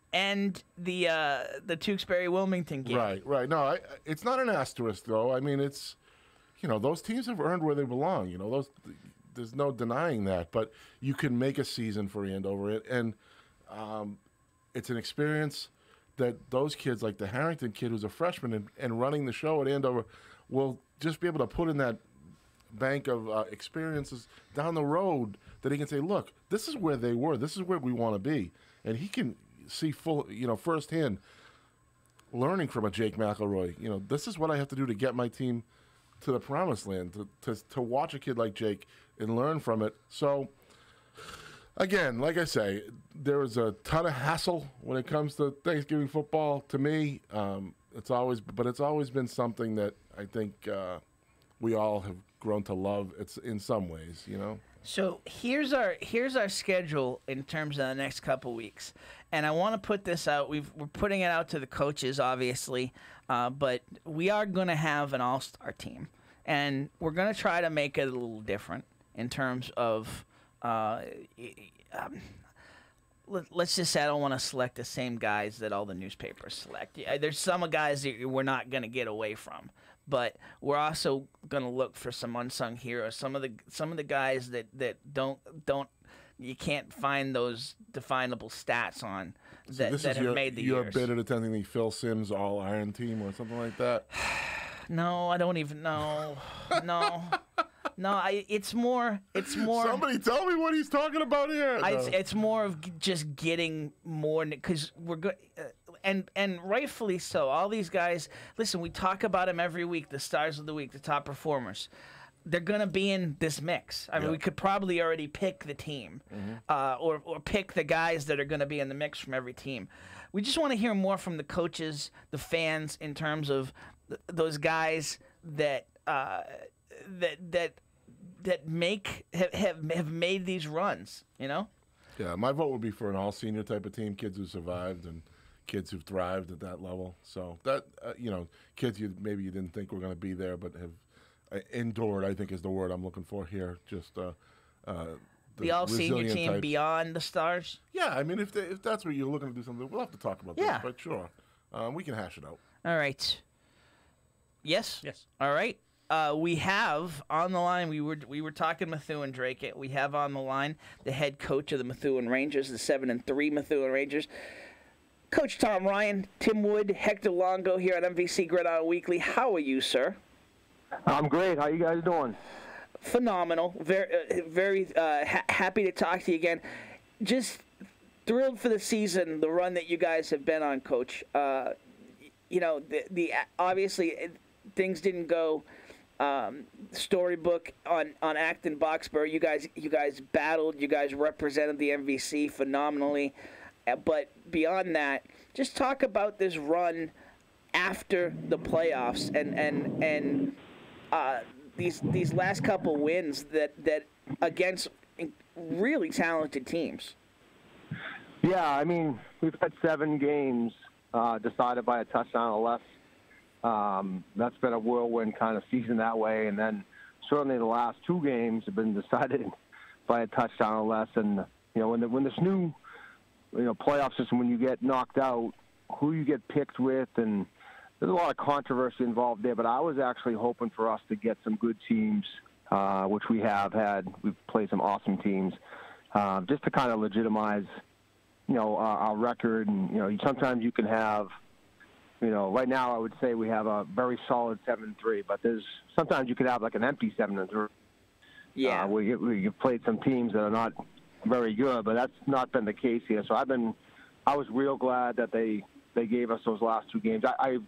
the Tewksbury Wilmington game. Right. No, it's not an asterisk though. I mean, it's, you know, those teams have earned where they belong. You know, there's no denying that. But you can make a season for Andover, and it's an experience that those kids, like the Harrington kid who's a freshman and running the show at Andover, will just be able to put in that bank of experiences down the road that he can say, look, this is where they were. This is where we want to be. And he can see firsthand, learning from a Jake McElroy. You know, this is what I have to do to get my team to the promised land, to watch a kid like Jake and learn from it. So, again, like I say, there is a ton of hassle when it comes to Thanksgiving football. To me, it's always been something that I think we all have grown to love. It's in some ways, you know. So here's our schedule in terms of the next couple weeks, and I want to put this out. We're putting it out to the coaches, obviously, but we are going to have an all-star team, and we're going to try to make it a little different in terms of. Let's just say I don't want to select the same guys that all the newspapers select. Yeah, there's some guys that we're not going to get away from, but we're also going to look for some unsung heroes. Some of the guys that don't you can't find those definable stats on that have made the years. You're a bit at attending the Phil Simms All Iron team or something like that. No, I don't even know. No, it's more. Somebody tell me what he's talking about here. No. It's more of just getting more, because we're good, and rightfully so. All these guys, listen, we talk about them every week. The stars of the week, the top performers. They're gonna be in this mix. I mean, we could probably already pick the team, or pick the guys that are gonna be in the mix from every team. We just want to hear more from the coaches, the fans, in terms of those guys that. That have made these runs, you know? Yeah, my vote would be for an all-senior type of team, kids who survived and kids who've thrived at that level. So that, kids maybe you didn't think were going to be there but have endured, I think is the word I'm looking for here. Just the all-senior team types. Beyond the stars? Yeah, I mean, if that's what you're looking to do something, we'll have to talk about that, but sure. We can hash it out. All right. Yes? Yes. All right. We have on the line, we were talking Methuen Drake. We have on the line the head coach of the Methuen Rangers, the 7-3 Methuen Rangers. Coach Tom Ryan, Tim Wood, Hector Longo here at MVC Gridiron Weekly. How are you, sir? I'm great. How you guys doing? Phenomenal. Very happy to talk to you again. Just thrilled for the season, the run that you guys have been on, Coach. Obviously things didn't go storybook on Acton Boxborough. You guys battled. You guys represented the MVC phenomenally. But beyond that, just talk about this run after the playoffs and these last couple wins that against really talented teams. Yeah, I mean, we've had 7 games decided by a touchdown or less. That's been a whirlwind kind of season that way. And then certainly the last 2 games have been decided by a touchdown or less. And, when this new, playoff system, when you get knocked out, who you get picked with, and there's a lot of controversy involved there. But I was actually hoping for us to get some good teams, which we have had. We've played some awesome teams, just to kind of legitimize, our record. And, sometimes you can have, right now I would say we have a very solid 7-3, but sometimes you could have like an empty 7-3. Yeah. Where you've played some teams that are not very good, but that's not been the case here. So I've been I was real glad that they gave us those last 2 games. I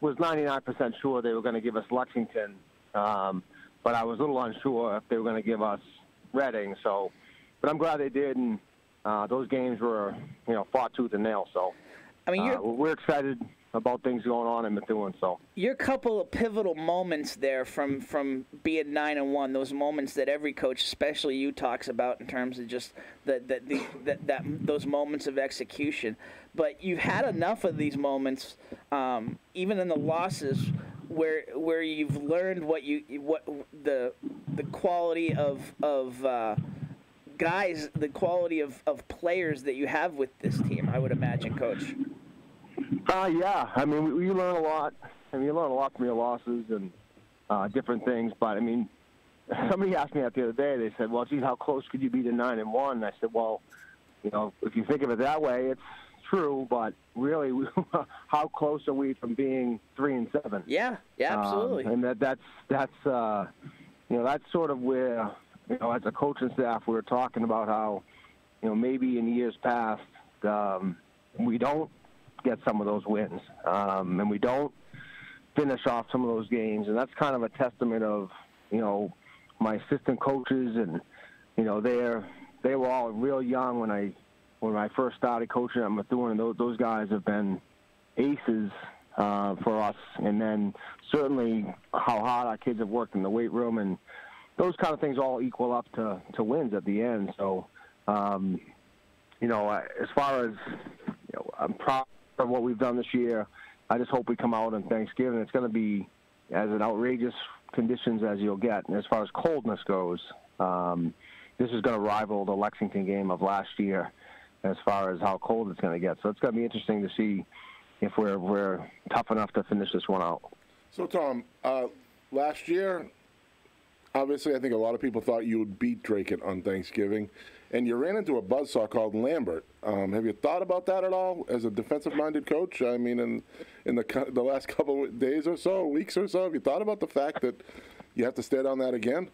was 99% sure they were going to give us Lexington, but I was a little unsure if they were going to give us Reading. So, but I'm glad they did, and those games were, fought tooth and nail. So, I mean, we're excited about things going on in Methuen. So, your couple of pivotal moments there from being 9-1, those moments that every coach, especially you, talks about in terms of just those moments of execution. But you've had enough of these moments, even in the losses, where you've learned what the quality of guys, the quality of players that you have with this team, I would imagine, Coach. Yeah. I mean, we learn a lot. I mean, you learn a lot from your losses and different things. But, I mean, somebody asked me that the other day. They said, well, geez, how close could you be to 9-1? And I said, well, if you think of it that way, it's true. But really, how close are we from being 3-7? Yeah, absolutely. And that's sort of where, as a coaching staff, we were talking about how, maybe in years past, we don't get some of those wins, and we don't finish off some of those games, and that's kind of a testament of my assistant coaches, and they were all real young when I first started coaching at Methuen, and those guys have been aces for us, and then certainly how hard our kids have worked in the weight room, and those kind of things all equal up to wins at the end. So as far as I'm proud of what we've done this year. I just hope we come out on Thanksgiving. It's going to be as an outrageous conditions as you'll get. And as far as coldness goes, this is going to rival the Lexington game of last year as far as how cold it's going to get. So it's going to be interesting to see if we're tough enough to finish this one out. So, Tom, last year, obviously I think a lot of people thought you would beat Drake on Thanksgiving. And you ran into a buzzsaw called Lambert. Have you thought about that at all as a defensive-minded coach? I mean, in the last couple of days or so, weeks or so, have you thought about the fact that you have to stay on that again?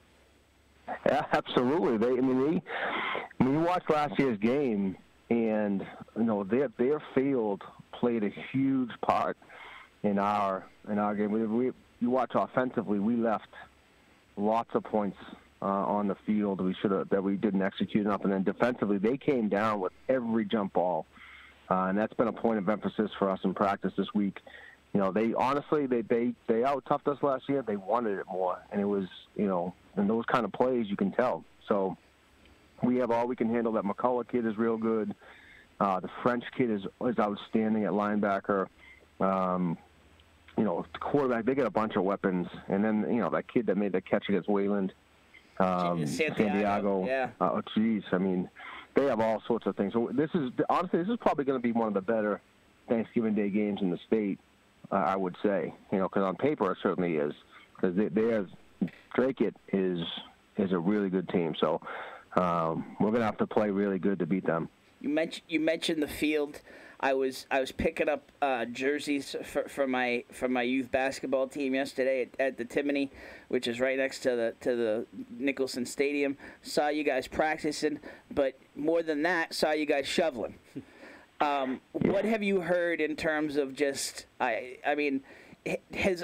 Yeah, absolutely. When you watch last year's game, and their field played a huge part in our game. You watch offensively, we left lots of points on the field that we didn't execute enough, and then defensively they came down with every jump ball, and that's been a point of emphasis for us in practice this week. They honestly they out-toughed us last year. They wanted it more, and it was in those kind of plays you can tell. So we have all we can handle. That McCullough kid is real good. The French kid is outstanding at linebacker. The quarterback, they got a bunch of weapons, and then that kid that made the catch against Wayland. Santiago. Yeah. Oh, geez. I mean, they have all sorts of things. So this is probably going to be one of the better Thanksgiving Day games in the state, I would say. Because on paper it certainly is. Because Drake is a really good team. So we're going to have to play really good to beat them. You mentioned the field. I was picking up jerseys for my youth basketball team yesterday at the Timony, which is right next to the Nicholson Stadium. Saw you guys practicing, but more than that, saw you guys shoveling. What have you heard in terms of just? I mean, is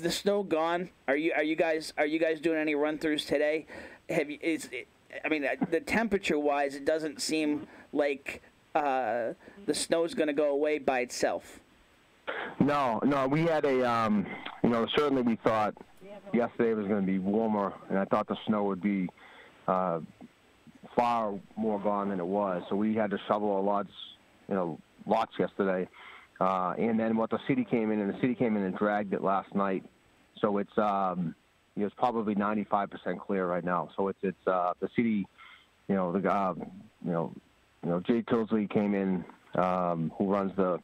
the snow gone? Are you guys doing any run-throughs today? The temperature-wise, it doesn't seem like the snow's going to go away by itself. No, we had certainly we thought yesterday was going to be warmer, and I thought the snow would be far more gone than it was. So we had to shovel lots yesterday. And then the city came in and dragged it last night. So it's probably 95% clear right now. So it's the city, Jay Tilsley came in, who runs the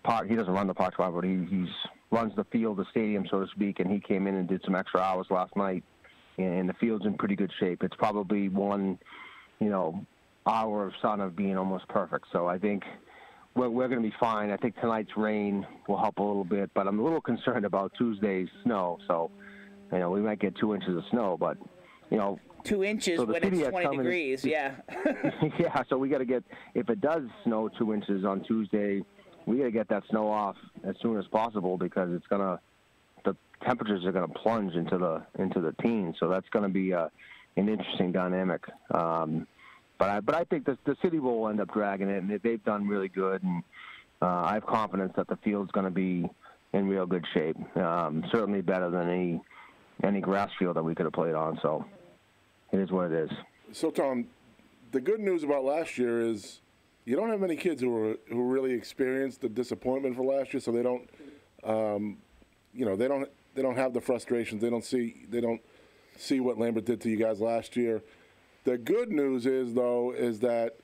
park. He doesn't run the park, but he runs the field, the stadium, so to speak, and he came in and did some extra hours last night, and the field's in pretty good shape. It's probably one, hour of sun of being almost perfect. So I think we're going to be fine. I think tonight's rain will help a little bit, but I'm a little concerned about Tuesday's snow. So, we might get 2 inches of snow, but, 2 inches when it's 20 degrees. Yeah. Yeah. So we got to get, if it does snow 2 inches on Tuesday, we got to get that snow off as soon as possible because the temperatures are gonna plunge into the teens. So that's gonna be an interesting dynamic. But I think the city will end up dragging it, and they've done really good. And I have confidence that the field's going to be in real good shape. Certainly better than any grass field that we could have played on. So it is what it is. So Tom, the good news about last year is you don't have many kids who really experienced the disappointment for last year, so they don't, they don't have the frustrations. They don't see what Lambert did to you guys last year. The good news is that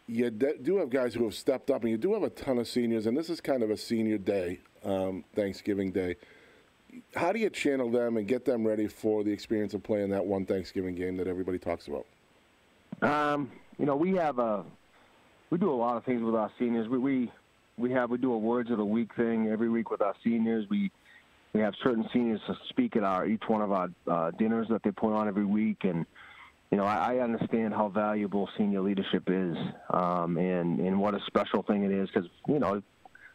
you do have guys who have stepped up, and you do have a ton of seniors, and this is kind of a senior day, Thanksgiving Day. How do you channel them and get them ready for the experience of playing that one Thanksgiving game that everybody talks about? We do a lot of things with our seniors. We do a words of the week thing every week with our seniors. We have certain seniors to speak at each one of our dinners that they put on every week, and I understand how valuable senior leadership is, and what a special thing it is because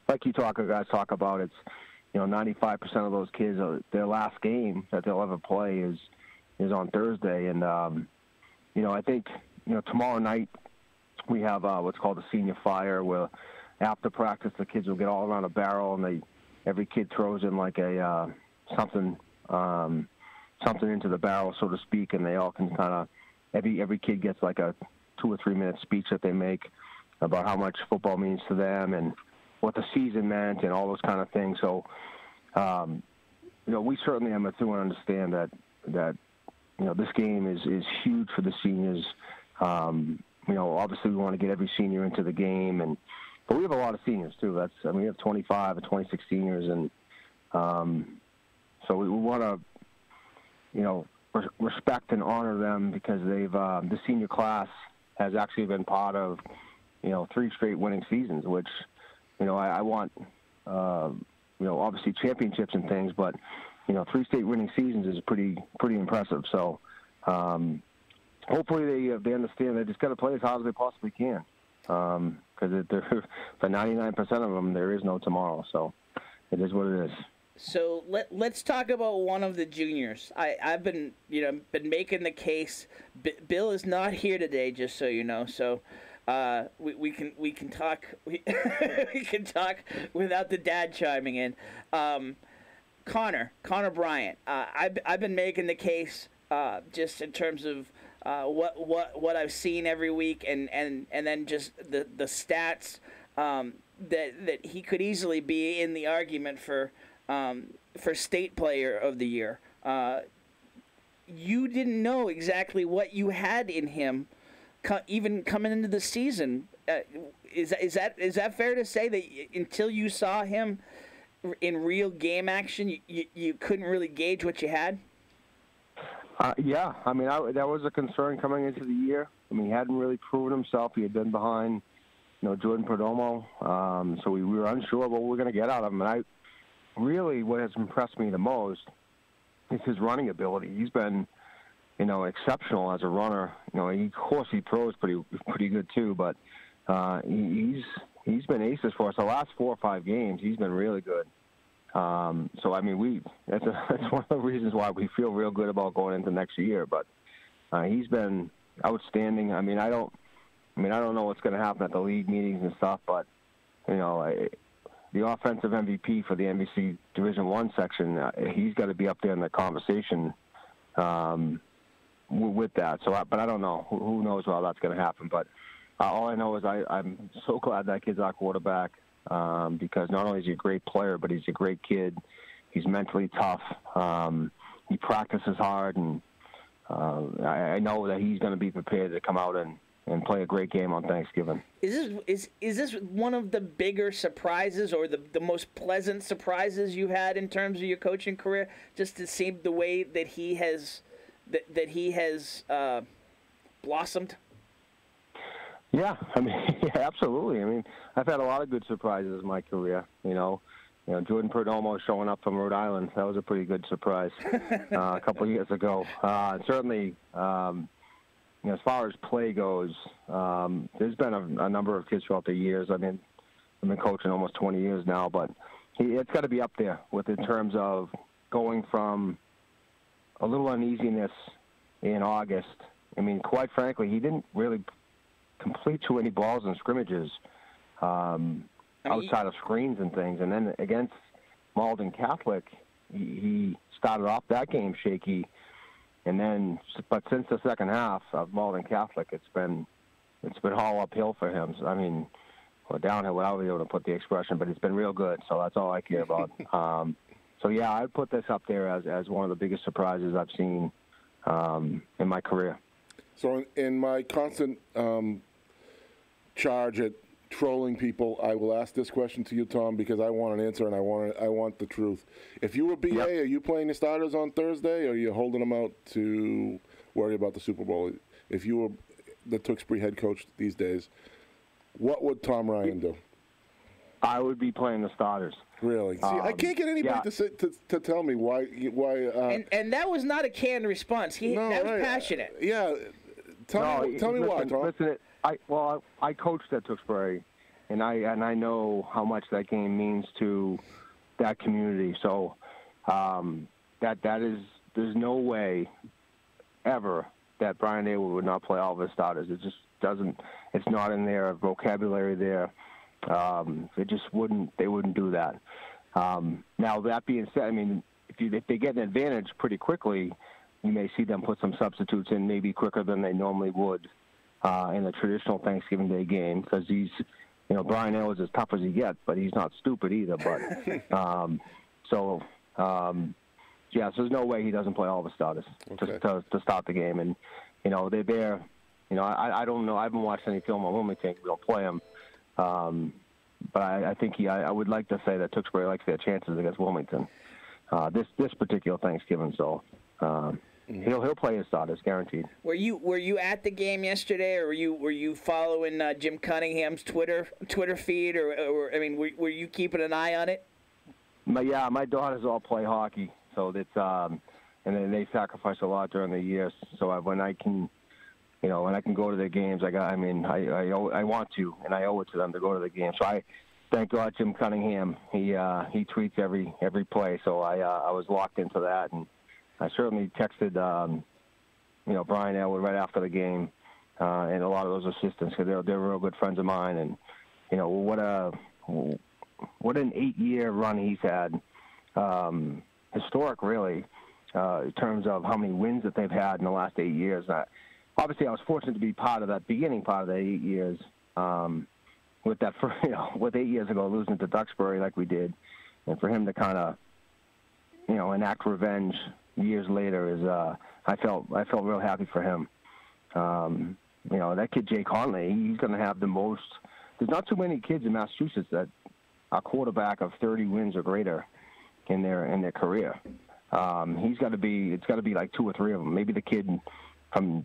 like you guys talk about, it's 95% of those kids their last game that they'll ever play is on Thursday, and I think tomorrow night we have what's called a senior fire, where after practice the kids will get all around a barrel and every kid throws in like a something into the barrel, so to speak, and they all can kind of every kid gets like a 2 or 3 minute speech that they make about how much football means to them and what the season meant and all those kind of things. So, we certainly at Methuen understand that this game is huge for the seniors. Obviously we want to get every senior into the game, but we have a lot of seniors too. We have 25 or 26 seniors, and so we want to, respect and honor them because they've the senior class has actually been part of 3 straight winning seasons, which I want obviously championships and things, but 3 straight winning seasons is pretty impressive. So hopefully they understand they just got to play as hard as they possibly can because for 99% of them there is no tomorrow. So it is what it is. So let's talk about one of the juniors. I've been making the case. Bill is not here today, just so you know. So we can talk we can talk without the dad chiming in. Connor Bryant. I've been making the case just in terms of what I've seen every week and then just the stats that he could easily be in the argument for state player of the year. You didn't know exactly what you had in him, even coming into the season. Is that fair to say that until you saw him in real game action, you couldn't really gauge what you had? Yeah, that was a concern coming into the year. He hadn't really proven himself. He had been behind, Jordan Perdomo, so we were unsure what we were going to get out of him. And really, what has impressed me the most is his running ability. He's been, exceptional as a runner. Of course he throws pretty good too, but he's been aces for us. The last 4 or 5 games, he's been really good. So that's one of the reasons why we feel real good about going into next year. But he's been outstanding. I don't know what's going to happen at the league meetings and stuff, but the offensive MVP for the MVC Division I section, he's got to be up there in the conversation with that. So, but I don't know. Who knows how that's going to happen? But all I know is I'm so glad that kid's our quarterback because not only is he a great player, but he's a great kid. He's mentally tough. He practices hard, and I know that he's going to be prepared to come out and play a great game on Thanksgiving. Is this one of the bigger surprises or the most pleasant surprises you've had in terms of your coaching career? Just to see the way that he has blossomed. Yeah, absolutely. I've had a lot of good surprises in my career. Jordan Perdomo showing up from Rhode Island. That was a pretty good surprise a couple of years ago. Certainly, as far as play goes, there's been a number of kids throughout the years. I mean, I've been coaching almost 20 years now, but it's got to be up there in terms of going from a little uneasiness in August. I mean, quite frankly, he didn't really complete too many balls in scrimmages. Outside of screens and things. And then against Malden Catholic, he started off that game shaky. But since the second half of Malden Catholic, it's been all uphill for him. So, I mean, or downhill, whatever you want to put the expression, but it's been real good. So that's all I care about. I'd put this up there as one of the biggest surprises I've seen in my career. So in my constant charge at trolling people, I will ask this question to you, Tom, because I want an answer and I want the truth. If you were BA, yep. Are you playing the starters on Thursday, or are you holding them out to worry about the Super Bowl? If you were the Tewksbury head coach these days, what would Tom Ryan do? I would be playing the starters. Really? See, I can't get anybody to tell me why. And that was not a canned response. That was passionate. Yeah. Tell me why, Tom. Listen, I coached at Tewksbury, and I know how much that game means to that community. So there's no way ever that Brian Aylward would not play all of his starters. It just doesn't. It's not in their vocabulary there. It just wouldn't. They wouldn't do that. Now that being said, I mean, if they get an advantage pretty quickly, you may see them put some substitutes in maybe quicker than they normally would in a traditional Thanksgiving Day game, because Brian Aylward's as tough as he gets, but he's not stupid either. But so there's no way he doesn't play all the starters to start the game. And they're there. I don't know. I haven't watched any film on Wilmington. We don't play him. But I think I would like to say that Tewksbury likes their chances against Wilmington this particular Thanksgiving. So he'll play his starters, guaranteed. Were you at the game yesterday, or were you following Jim Cunningham's Twitter feed, or I mean, were you keeping an eye on it? My daughters all play hockey, so that's and then they sacrifice a lot during the year. So when I can. When I can go to their games, I want to, and I owe it to them to go to the game. So I thank God Jim Cunningham. He tweets every play, so I was locked into that, and I certainly texted Brian Aylward right after the game, and a lot of those assistants, because they're real good friends of mine, and what an 8-year run he's had, historic really, in terms of how many wins that they've had in the last 8 years. Obviously, I was fortunate to be part of that beginning part of the 8 years. With 8 years ago losing to Tewksbury like we did, and for him to kind of, enact revenge years later is I felt real happy for him. That kid Jay Conley, he's going to have the most. There's not too many kids in Massachusetts that are quarterback of 30 wins or greater in their career. It's got to be like 2 or 3 of them. Maybe the kid from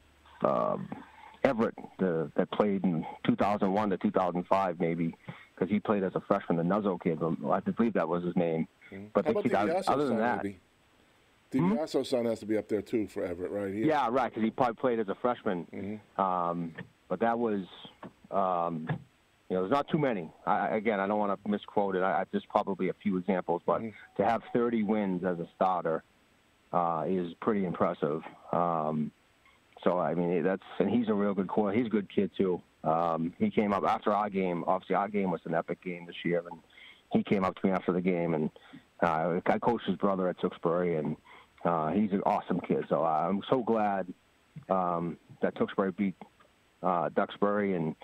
Everett that played in 2001 to 2005, maybe, because he played as a freshman, the Nuzzo kid. I believe that was his name. Mm-hmm. But other than that, DiBiaso's son has to be up there too for Everett, right? Yeah, right, because he probably played as a freshman. Mm-hmm. But that was, there's not too many. I don't want to misquote it. Just probably a few examples, but to have 30 wins as a starter is pretty impressive. So, I mean, and he's a real good quarterback. He's a good kid, too. He came up after our game. Obviously, our game was an epic game this year, and he came up to me after the game. And I coached his brother at Tewksbury, and he's an awesome kid. So I'm so glad that Tewksbury beat Duxbury, and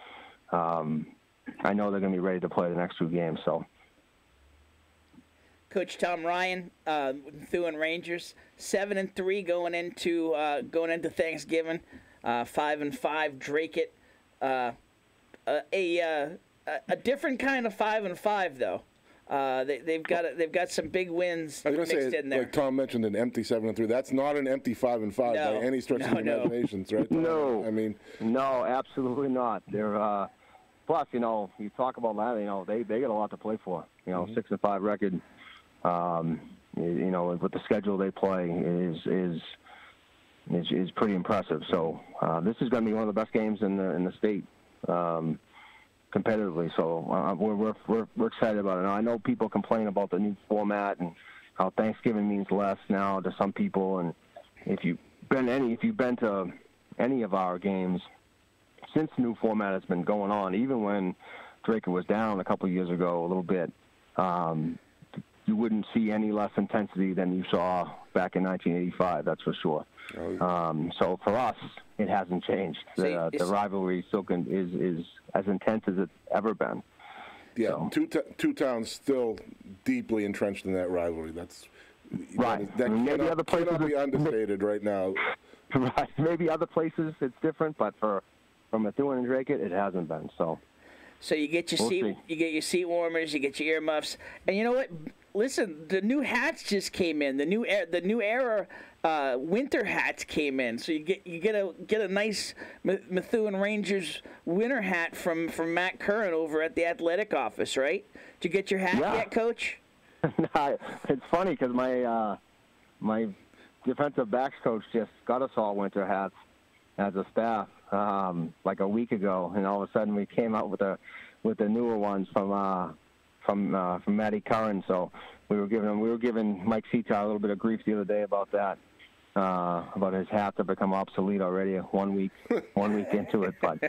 I know they're going to be ready to play the next 2 games. So. Coach Tom Ryan, Methuen Rangers, 7-3 going into Thanksgiving, 5-5. Drake it, a different kind of 5-5 though. They've got some big wins mixed in there. Like Tom mentioned, an empty 7-3. That's not an empty 5-5 by any stretch of the imaginations, right? No, I mean, no, absolutely not. They're plus, you talk about that. They got a lot to play for. 6-5 record. With the schedule they play is pretty impressive. So this is going to be one of the best games in the state competitively. So we're excited about it. Now, I know people complain about the new format and how Thanksgiving means less now to some people. And if you've been to any of our games since the new format has been going on, even when Draker was down a couple of years ago a little bit, you wouldn't see any less intensity than you saw back in 1985. That's for sure. So for us, it hasn't changed. The rivalry still is as intense as it's ever been. Yeah, so. Two towns still deeply entrenched in that rivalry. That's right. That cannot be understated right now. Right. Maybe other places it's different, but from Methuen and Drake, it hasn't been. So you get your seat warmers, you get your earmuffs, and you know what? Listen, the new hats just came in. The new era winter hats came in. So you get a nice Methuen Rangers winter hat from Matt Curran over at the athletic office, right? Did you get your hat yet, Coach? It's funny because my defensive backs coach just got us all winter hats as a staff like a week ago, and all of a sudden we came out with the newer ones from Matty Curran. So we were giving Mike Sita a little bit of grief the other day about that, about his hats have become obsolete already 1 week into it. But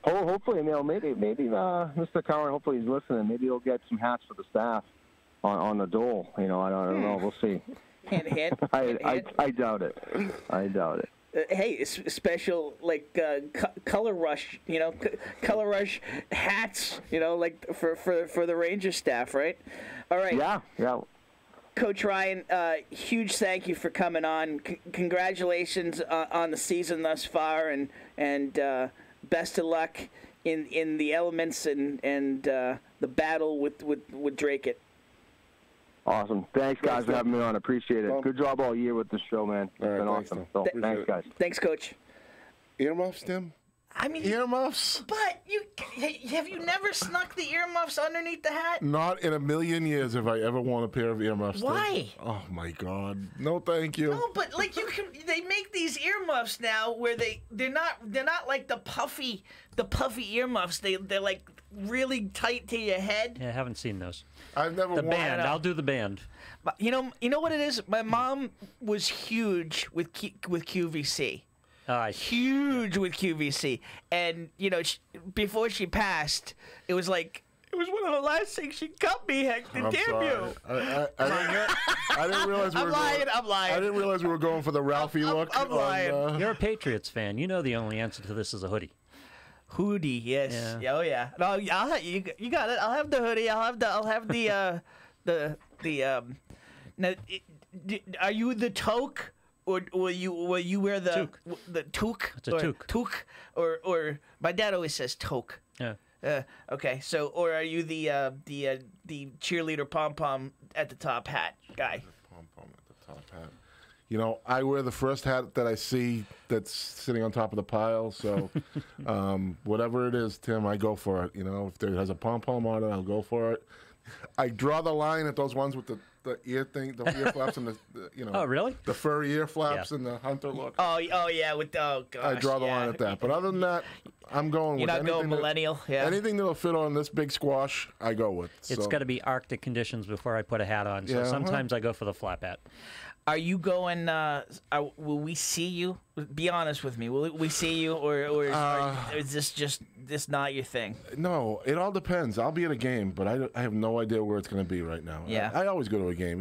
hopefully, maybe Mr. Curran, hopefully he's listening. Maybe he'll get some hats for the staff on the dole. I don't know. We'll see. Hint. I doubt it. Hey, special color rush, color rush hats, like for the Ranger staff, right? All right. Yeah. Coach Ryan, huge thank you for coming on. Congratulations on the season thus far, and best of luck in the elements and the battle with Drake. Awesome. Thanks, guys, for having me on. Appreciate it. Good job all year with the show, man. It's been awesome. So, thanks, guys. Thanks, Coach. Earmuffs, Tim? I mean, earmuffs? But have you never snuck the earmuffs underneath the hat? Not in a million years have I ever worn a pair of earmuffs. Why? Tim. Oh my God! No, thank you. No, but they make these earmuffs now where they're not like the puffy earmuffs. They're like really tight to your head. Yeah, I haven't seen those. I've never the band. I'll do the band. But you know what it is? My mom was huge with QVC. Huge with QVC, and before she passed, it was one of the last things she cut me. Hector, damn you! I didn't realize we were. I'm lying. I didn't realize we were going for the Ralphie look. I'm lying. You're a Patriots fan. You know the only answer to this is a hoodie. Hoodie, yes. Yeah. Oh yeah. No, you got it. I'll have the hoodie. I'll have the Now, are you the toque? Or will you wear the toque? It's a toque. Toque, or my dad always says toque. Yeah. Okay. So, or are you the cheerleader pom pom at the top hat guy? Pom pom at the top hat. I wear the first hat that I see that's sitting on top of the pile. So, whatever it is, Tim, I go for it. If there has a pom pom on it, I'll go for it. I draw the line at those ones with the ear thing, the ear flaps, and the Oh, really? The furry ear flaps and the hunter look. Oh yeah, gosh. I draw the line at that. But other than that, I'm going with anything. You're not going millennial. Anything that'll fit on this big squash, I go with. It's got to be Arctic conditions before I put a hat on. So sometimes I go for the flap hat. Are you going? Will we see you? Be honest with me. Will we see you, or is this not your thing? No, it all depends. I'll be at a game, but I have no idea where it's going to be right now. Yeah. I always go to a game.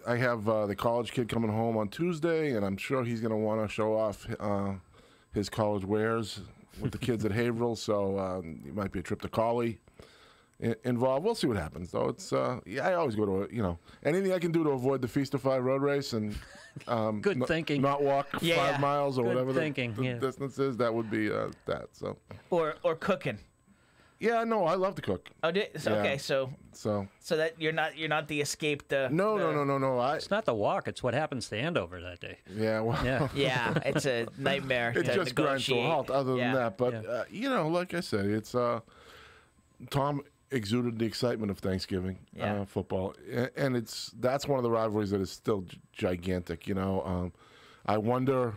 I have the college kid coming home on Tuesday, and I'm sure he's going to want to show off his college wares with the kids at Haverhill. So it might be a trip to Colby involved. We'll see what happens, though. It's I always go to anything I can do to avoid the Feast of Five road race and good thinking, not walk 5 miles or good whatever thinking. the distance is. That would be that. So or cooking. Yeah, no, I love to cook. Oh, okay, so that you're not the escaped. No. It's not the walk; it's what happens to Andover that day. Yeah, well, yeah, it's a nightmare. It to just grinds to a halt. Other than that, but like I said, it's Tom exuded the excitement of Thanksgiving football, and that's one of the rivalries that is still gigantic. I wonder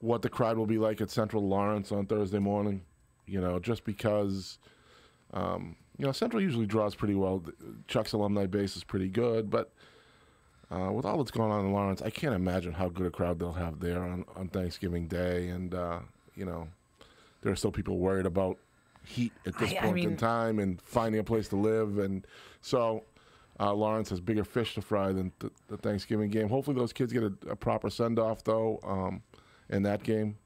what the crowd will be like at Central Lawrence on Thursday morning. Just because, Central usually draws pretty well. Chuck's alumni base is pretty good, but with all that's going on in Lawrence, I can't imagine how good a crowd they'll have there on Thanksgiving Day. And, there are still people worried about heat at this point in time and finding a place to live. And so Lawrence has bigger fish to fry than the Thanksgiving game. Hopefully those kids get a proper send-off, though, in that game,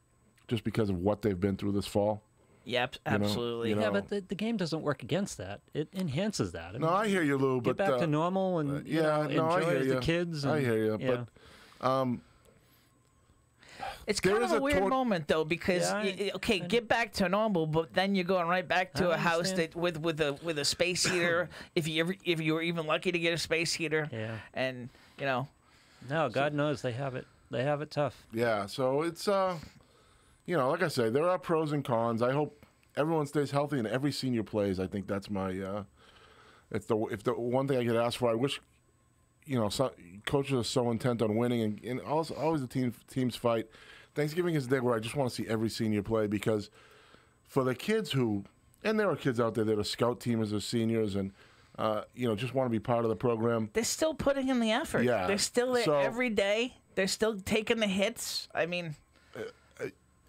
just because of what they've been through this fall. Yep, absolutely. Yeah, but the game doesn't work against that. It enhances that. No, I hear you, Lou. Get back to normal and enjoy the kids. I hear you, but it's kind of a weird moment though, because get back to normal, but then you're going right back to a house that with a space heater. if you were even lucky to get a space heater, and No, God knows they have it. They have it tough. Yeah, so it's like I say, there are pros and cons. I hope everyone stays healthy and every senior plays. I think that's my. If the one thing I could ask for, I wish, coaches are so intent on winning, and also always the teams fight. Thanksgiving is the day where I just want to see every senior play, because for the kids and there are kids out there that are scout teamers as seniors and just want to be part of the program. They're still putting in the effort. Yeah, they're still there every day. They're still taking the hits. I mean.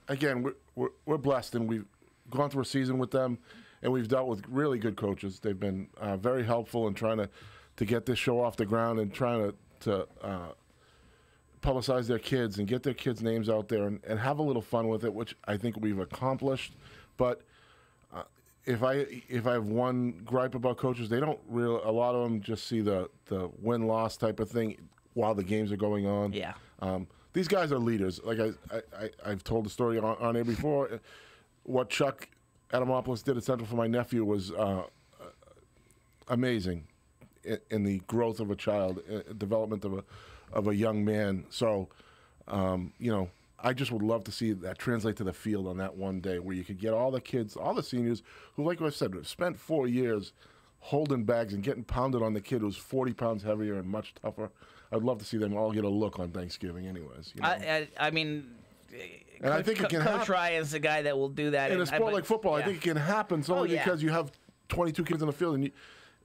Again, we're blessed, and we've gone through a season with them, and we've dealt with really good coaches. They've been very helpful in trying to get this show off the ground and trying to publicize their kids and get their kids' names out there and have a little fun with it, which I think we've accomplished. But if I have one gripe about coaches, they don't really. A lot of them just see the win-loss type of thing while the games are going on. Yeah. These guys are leaders. Like I've told the story on air before. What Chuck Adamopoulos did at Central for my nephew was amazing in the growth of a child, development of a young man. So, I just would love to see that translate to the field on that one day where you could get all the kids, all the seniors who, like I said, have spent 4 years holding bags and getting pounded on the kid who's 40 pounds heavier and much tougher. I'd love to see them all get a look on Thanksgiving anyways. I mean, and I think it can happen. Coach Ryan's the guy that will do that. In a sport like football, I think it can happen solely because you have 22 kids on the field, and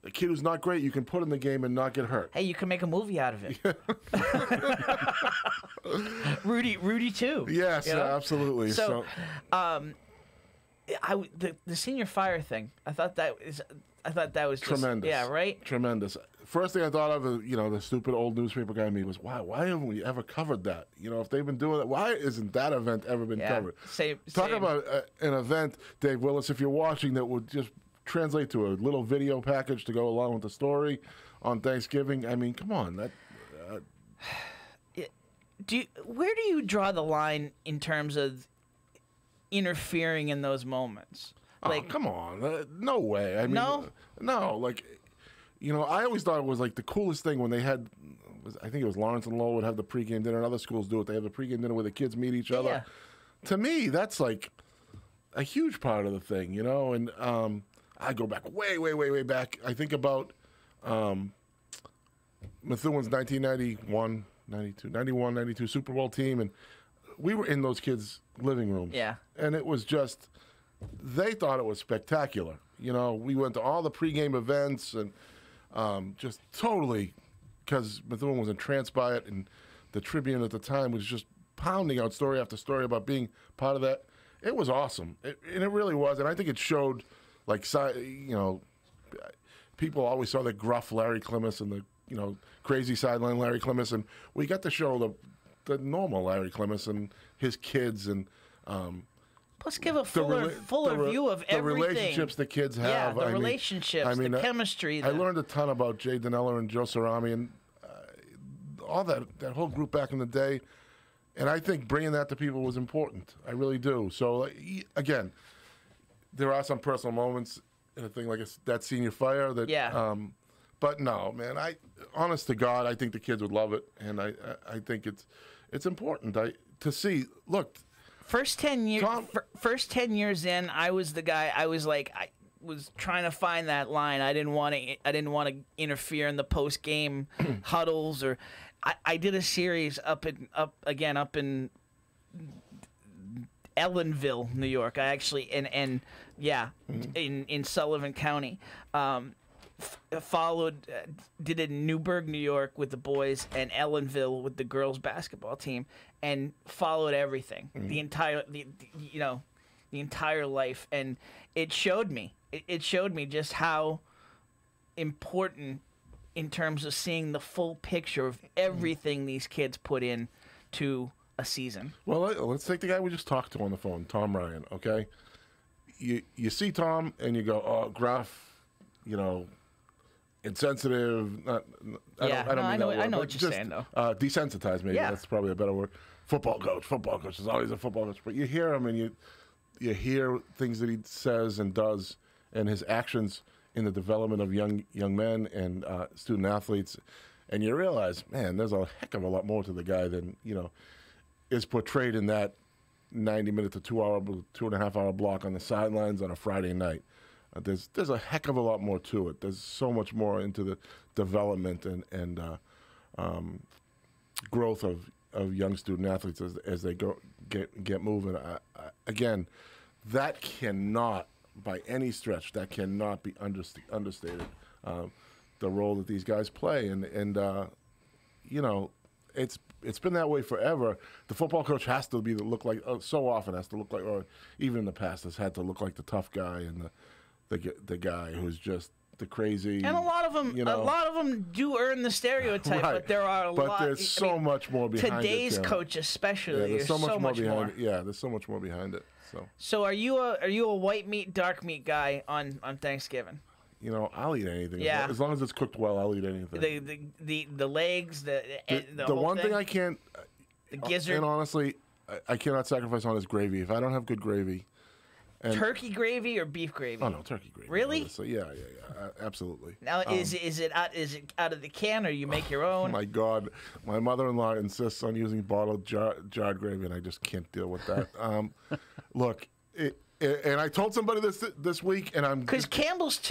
a kid who's not great, you can put in the game and not get hurt. Hey, you can make a movie out of it. Rudy too. Yes, absolutely. So, the senior fire thing, I thought that was just, tremendous. Yeah, right. Tremendous. First thing I thought of, the stupid old newspaper guy in me was, why haven't we ever covered that? If they've been doing that, why isn't that event ever been covered? Talk about an event, Dave Willis, if you're watching, that would just translate to a little video package to go along with the story on Thanksgiving. I mean, come on. Where do you draw the line in terms of interfering in those moments? Like, come on. No way. I mean, no. Like, I always thought it was like the coolest thing when they had, I think it was Lawrence and Lowell would have the pregame dinner, and other schools do it. They have the pregame dinner where the kids meet each other. Yeah. To me, that's like a huge part of the thing, and I go back way back. I think about Methuen's 1991, 92 Super Bowl team, and we were in those kids' living rooms. Yeah. And it was just, they thought it was spectacular. We went to all the pregame events and just totally, because Methuen was entranced by it, and the Tribune at the time was just pounding out story after story about being part of that. It was awesome, and it really was. And I think it showed, people always saw the gruff Larry Clemmis and the crazy sideline Larry Clemmis, and we got to show the normal Larry Clemmis and his kids, and let's give a fuller view of everything. The relationships the kids have. Yeah, relationships, the chemistry. I learned a ton about Jay Danella and Joe Cerami and all that whole group back in the day, and I think bringing that to people was important. I really do. So, again, there are some personal moments in a thing like that senior fire that. Yeah. But no, man. Honest to God, I think the kids would love it, and I think it's important to see. Look, first 10 years in, I was the guy. I was trying to find that line. I didn't want to interfere in the post game huddles, or I did a series up in Ellenville, New York. I actually in Sullivan County. Did it in Newburgh, New York with the boys, and Ellenville with the girls basketball team, and followed everything, the entire life, and it showed me just how important in terms of seeing the full picture of everything these kids put in to a season. Well, let's take the guy we just talked to on the phone, Tom Ryan. Okay, you see Tom and you go, oh, gruff, insensitive. I know what you're saying, though. Desensitized, maybe. Yeah. That's probably a better word. Football coach is always a football coach. But you hear him and you hear things that he says and does, and his actions in the development of young men and student athletes, and you realize, man, there's a heck of a lot more to the guy than is portrayed in that 90-minute to 2.5-hour block on the sidelines on a Friday night. There's a heck of a lot more to it. There's so much more into the development and growth of young student athletes as they get moving. Again, that cannot, by any stretch, that cannot be understated. The role that these guys play, and it's been that way forever. The football coach has to look like, so often has to look like, or even in the past has had to look like the tough guy and the guy who's just the crazy. And a lot of them do earn the stereotype, right. But there are there's so much more behind today's it. Today's coach, especially, there's so much more behind it. Yeah, there's so much more behind it. So are you a white meat, dark meat guy on Thanksgiving? I'll eat anything. Yeah. As long as it's cooked well, I'll eat anything. The legs, the whole one thing I thing? can't. The gizzard. And honestly, I cannot sacrifice on is gravy. If I don't have good gravy. Turkey gravy or beef gravy? Oh no, turkey gravy. Really? So yeah, absolutely. Now, is it out of the can, or you make your own? My God, my mother-in-law insists on using bottled jarred gravy, and I just can't deal with that. Look, and I told somebody this week, and I'm because Campbell's.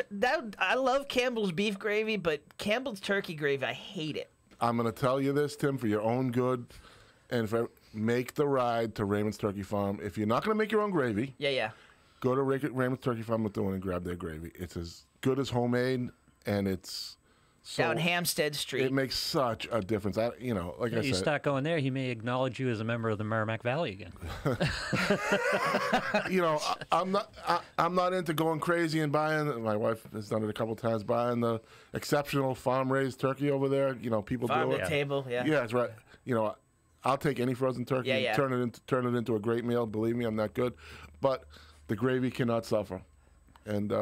I love Campbell's beef gravy, but Campbell's turkey gravy, I hate it. I'm going to tell you this, Tim, for your own good, and make the ride to Raymond's Turkey Farm. If you're not going to make your own gravy, go to Raymond's Turkey Farm with the one and grab their gravy. It's as good as homemade, and it's down Hampstead Street. It makes such a difference. Like I said, you start going there, he may acknowledge you as a member of the Merrimack Valley again. I'm not into going crazy and buying. My wife has done it a couple times, buying the exceptional farm-raised turkey over there. People farm do it. to table, yeah. Yeah, that's right. I'll take any frozen turkey and turn it into a great meal. Believe me, I'm that good. But the gravy cannot suffer, and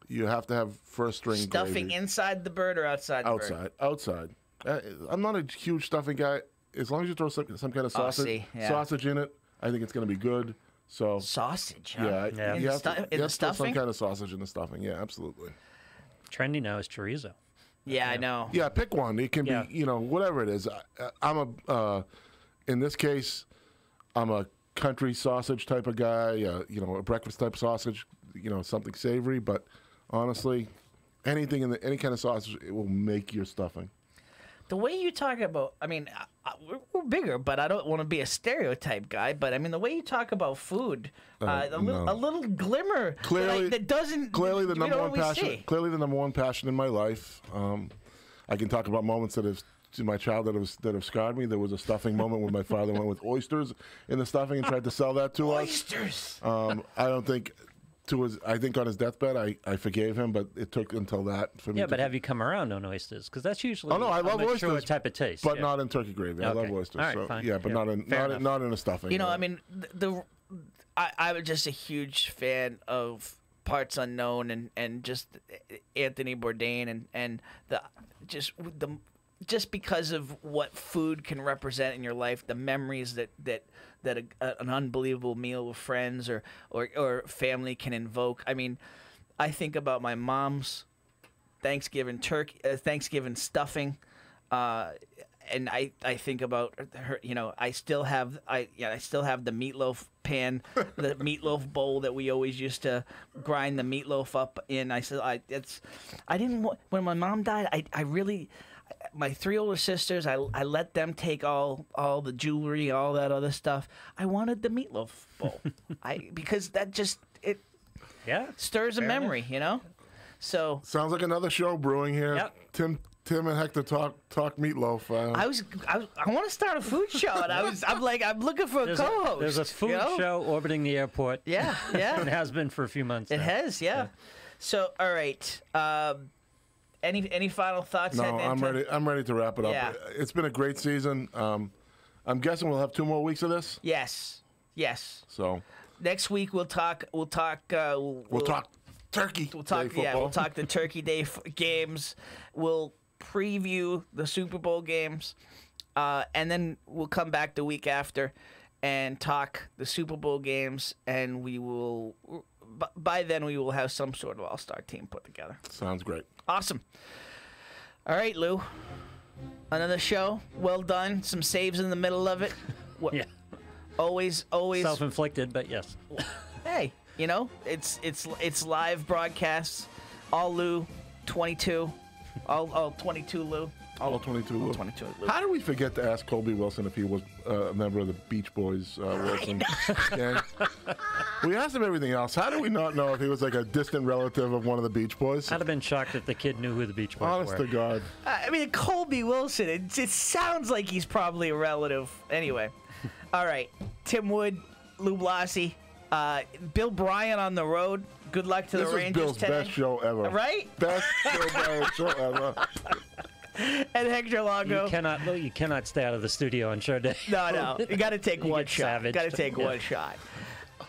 you have to have first-string stuffing gravy. Inside the bird or outside the bird? Outside. I'm not a huge stuffing guy. As long as you throw some kind of sausage in it, I think it's going to be good. So sausage, huh? Yeah. You have to stuffing? throw some kind of sausage in the stuffing. Yeah, absolutely. Trendy now is chorizo. Yeah, I know. Yeah, pick one. It can be, whatever it is. In this case, I'm a country sausage type of guy. A breakfast type sausage. Something savory. But honestly, anything in any kind of sausage, it will make your stuffing. The way you talk about, we're bigger, but I don't want to be a stereotype guy. But the way you talk about food, a little glimmer clearly that doesn't clearly the number one passion. See. Clearly the number one passion in my life. I can talk about moments that have in my childhood that have scarred me. There was a stuffing moment when my father went with oysters in the stuffing and tried to sell that to us. Oysters. I don't think. I think on his deathbed, I forgave him, but it took until that for me. Yeah, but have you come around on oysters? Because that's usually I love oysters type of taste, but not in turkey gravy. Okay. I love oysters. All right, fine. Yeah, but not in a stuffing. I'm just a huge fan of Parts Unknown and just Anthony Bourdain and just because of what food can represent in your life, the memories that an unbelievable meal with friends or family can invoke. I mean, I think about my mom's Thanksgiving stuffing, and I think about her. You know, I still have the meatloaf pan, the meatloaf bowl that we always used to grind the meatloaf up in. When my mom died, my 3 older sisters, I let them take all the jewelry, all that other stuff. I wanted the meatloaf bowl, because that just stirs a memory, you know. So sounds like another show brewing here. Yep. Tim and Hector talk meatloaf. I want to start a food show, and I'm looking for a co-host. There's a food show orbiting the airport. Yeah. It has been for a few months. It now. has, yeah. So, all right. Any final thoughts? No, I'm ready to wrap it up. Yeah. It's been a great season. I'm guessing we'll have 2 more weeks of this. Yes. So next week we'll talk. We'll talk Turkey. We'll talk. Day football. Yeah, we'll talk the Turkey Day games. We'll preview the Super Bowl games, and then we'll come back the week after and talk the Super Bowl games. And we will. By then, we will have some sort of all-star team put together. Sounds great. Awesome. All right, Lou. Another show. Well done. Some saves in the middle of it. Yeah. Always. Self-inflicted, but yes. Hey, you know, it's live broadcasts. All Lou, 22. All 22 Lou. All 22 Lou. 22 Lou. How did we forget to ask Colby Wilson if he was a member of the Beach Boys Wilson gang? We asked him everything else. How did we not know if he was like a distant relative of one of the Beach Boys? I'd have been shocked if the kid knew who the Beach Boys Honest were. to God. I mean, Colby Wilson, it sounds like he's probably a relative. Anyway. All right. Tim Wood, Lou Blasi, Bill Bryant on the road. Good luck to the Rangers Bill's today. best show ever. Right? Best Bill Bryant show ever. And Hector Longo. You cannot stay out of the studio on show day. No. You got to take one shot. Savaged. Got to take one shot.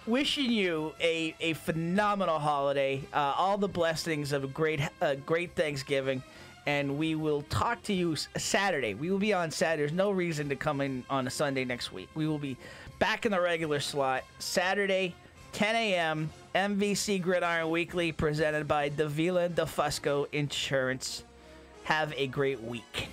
Wishing you a phenomenal holiday. All the blessings of a great Thanksgiving. And we will talk to you Saturday. We will be on Saturday. There's no reason to come in on a Sunday next week. We will be back in the regular slot. Saturday, 10 a.m., MVC Gridiron Weekly, presented by Davila DeFusco Insurance. Have a great week.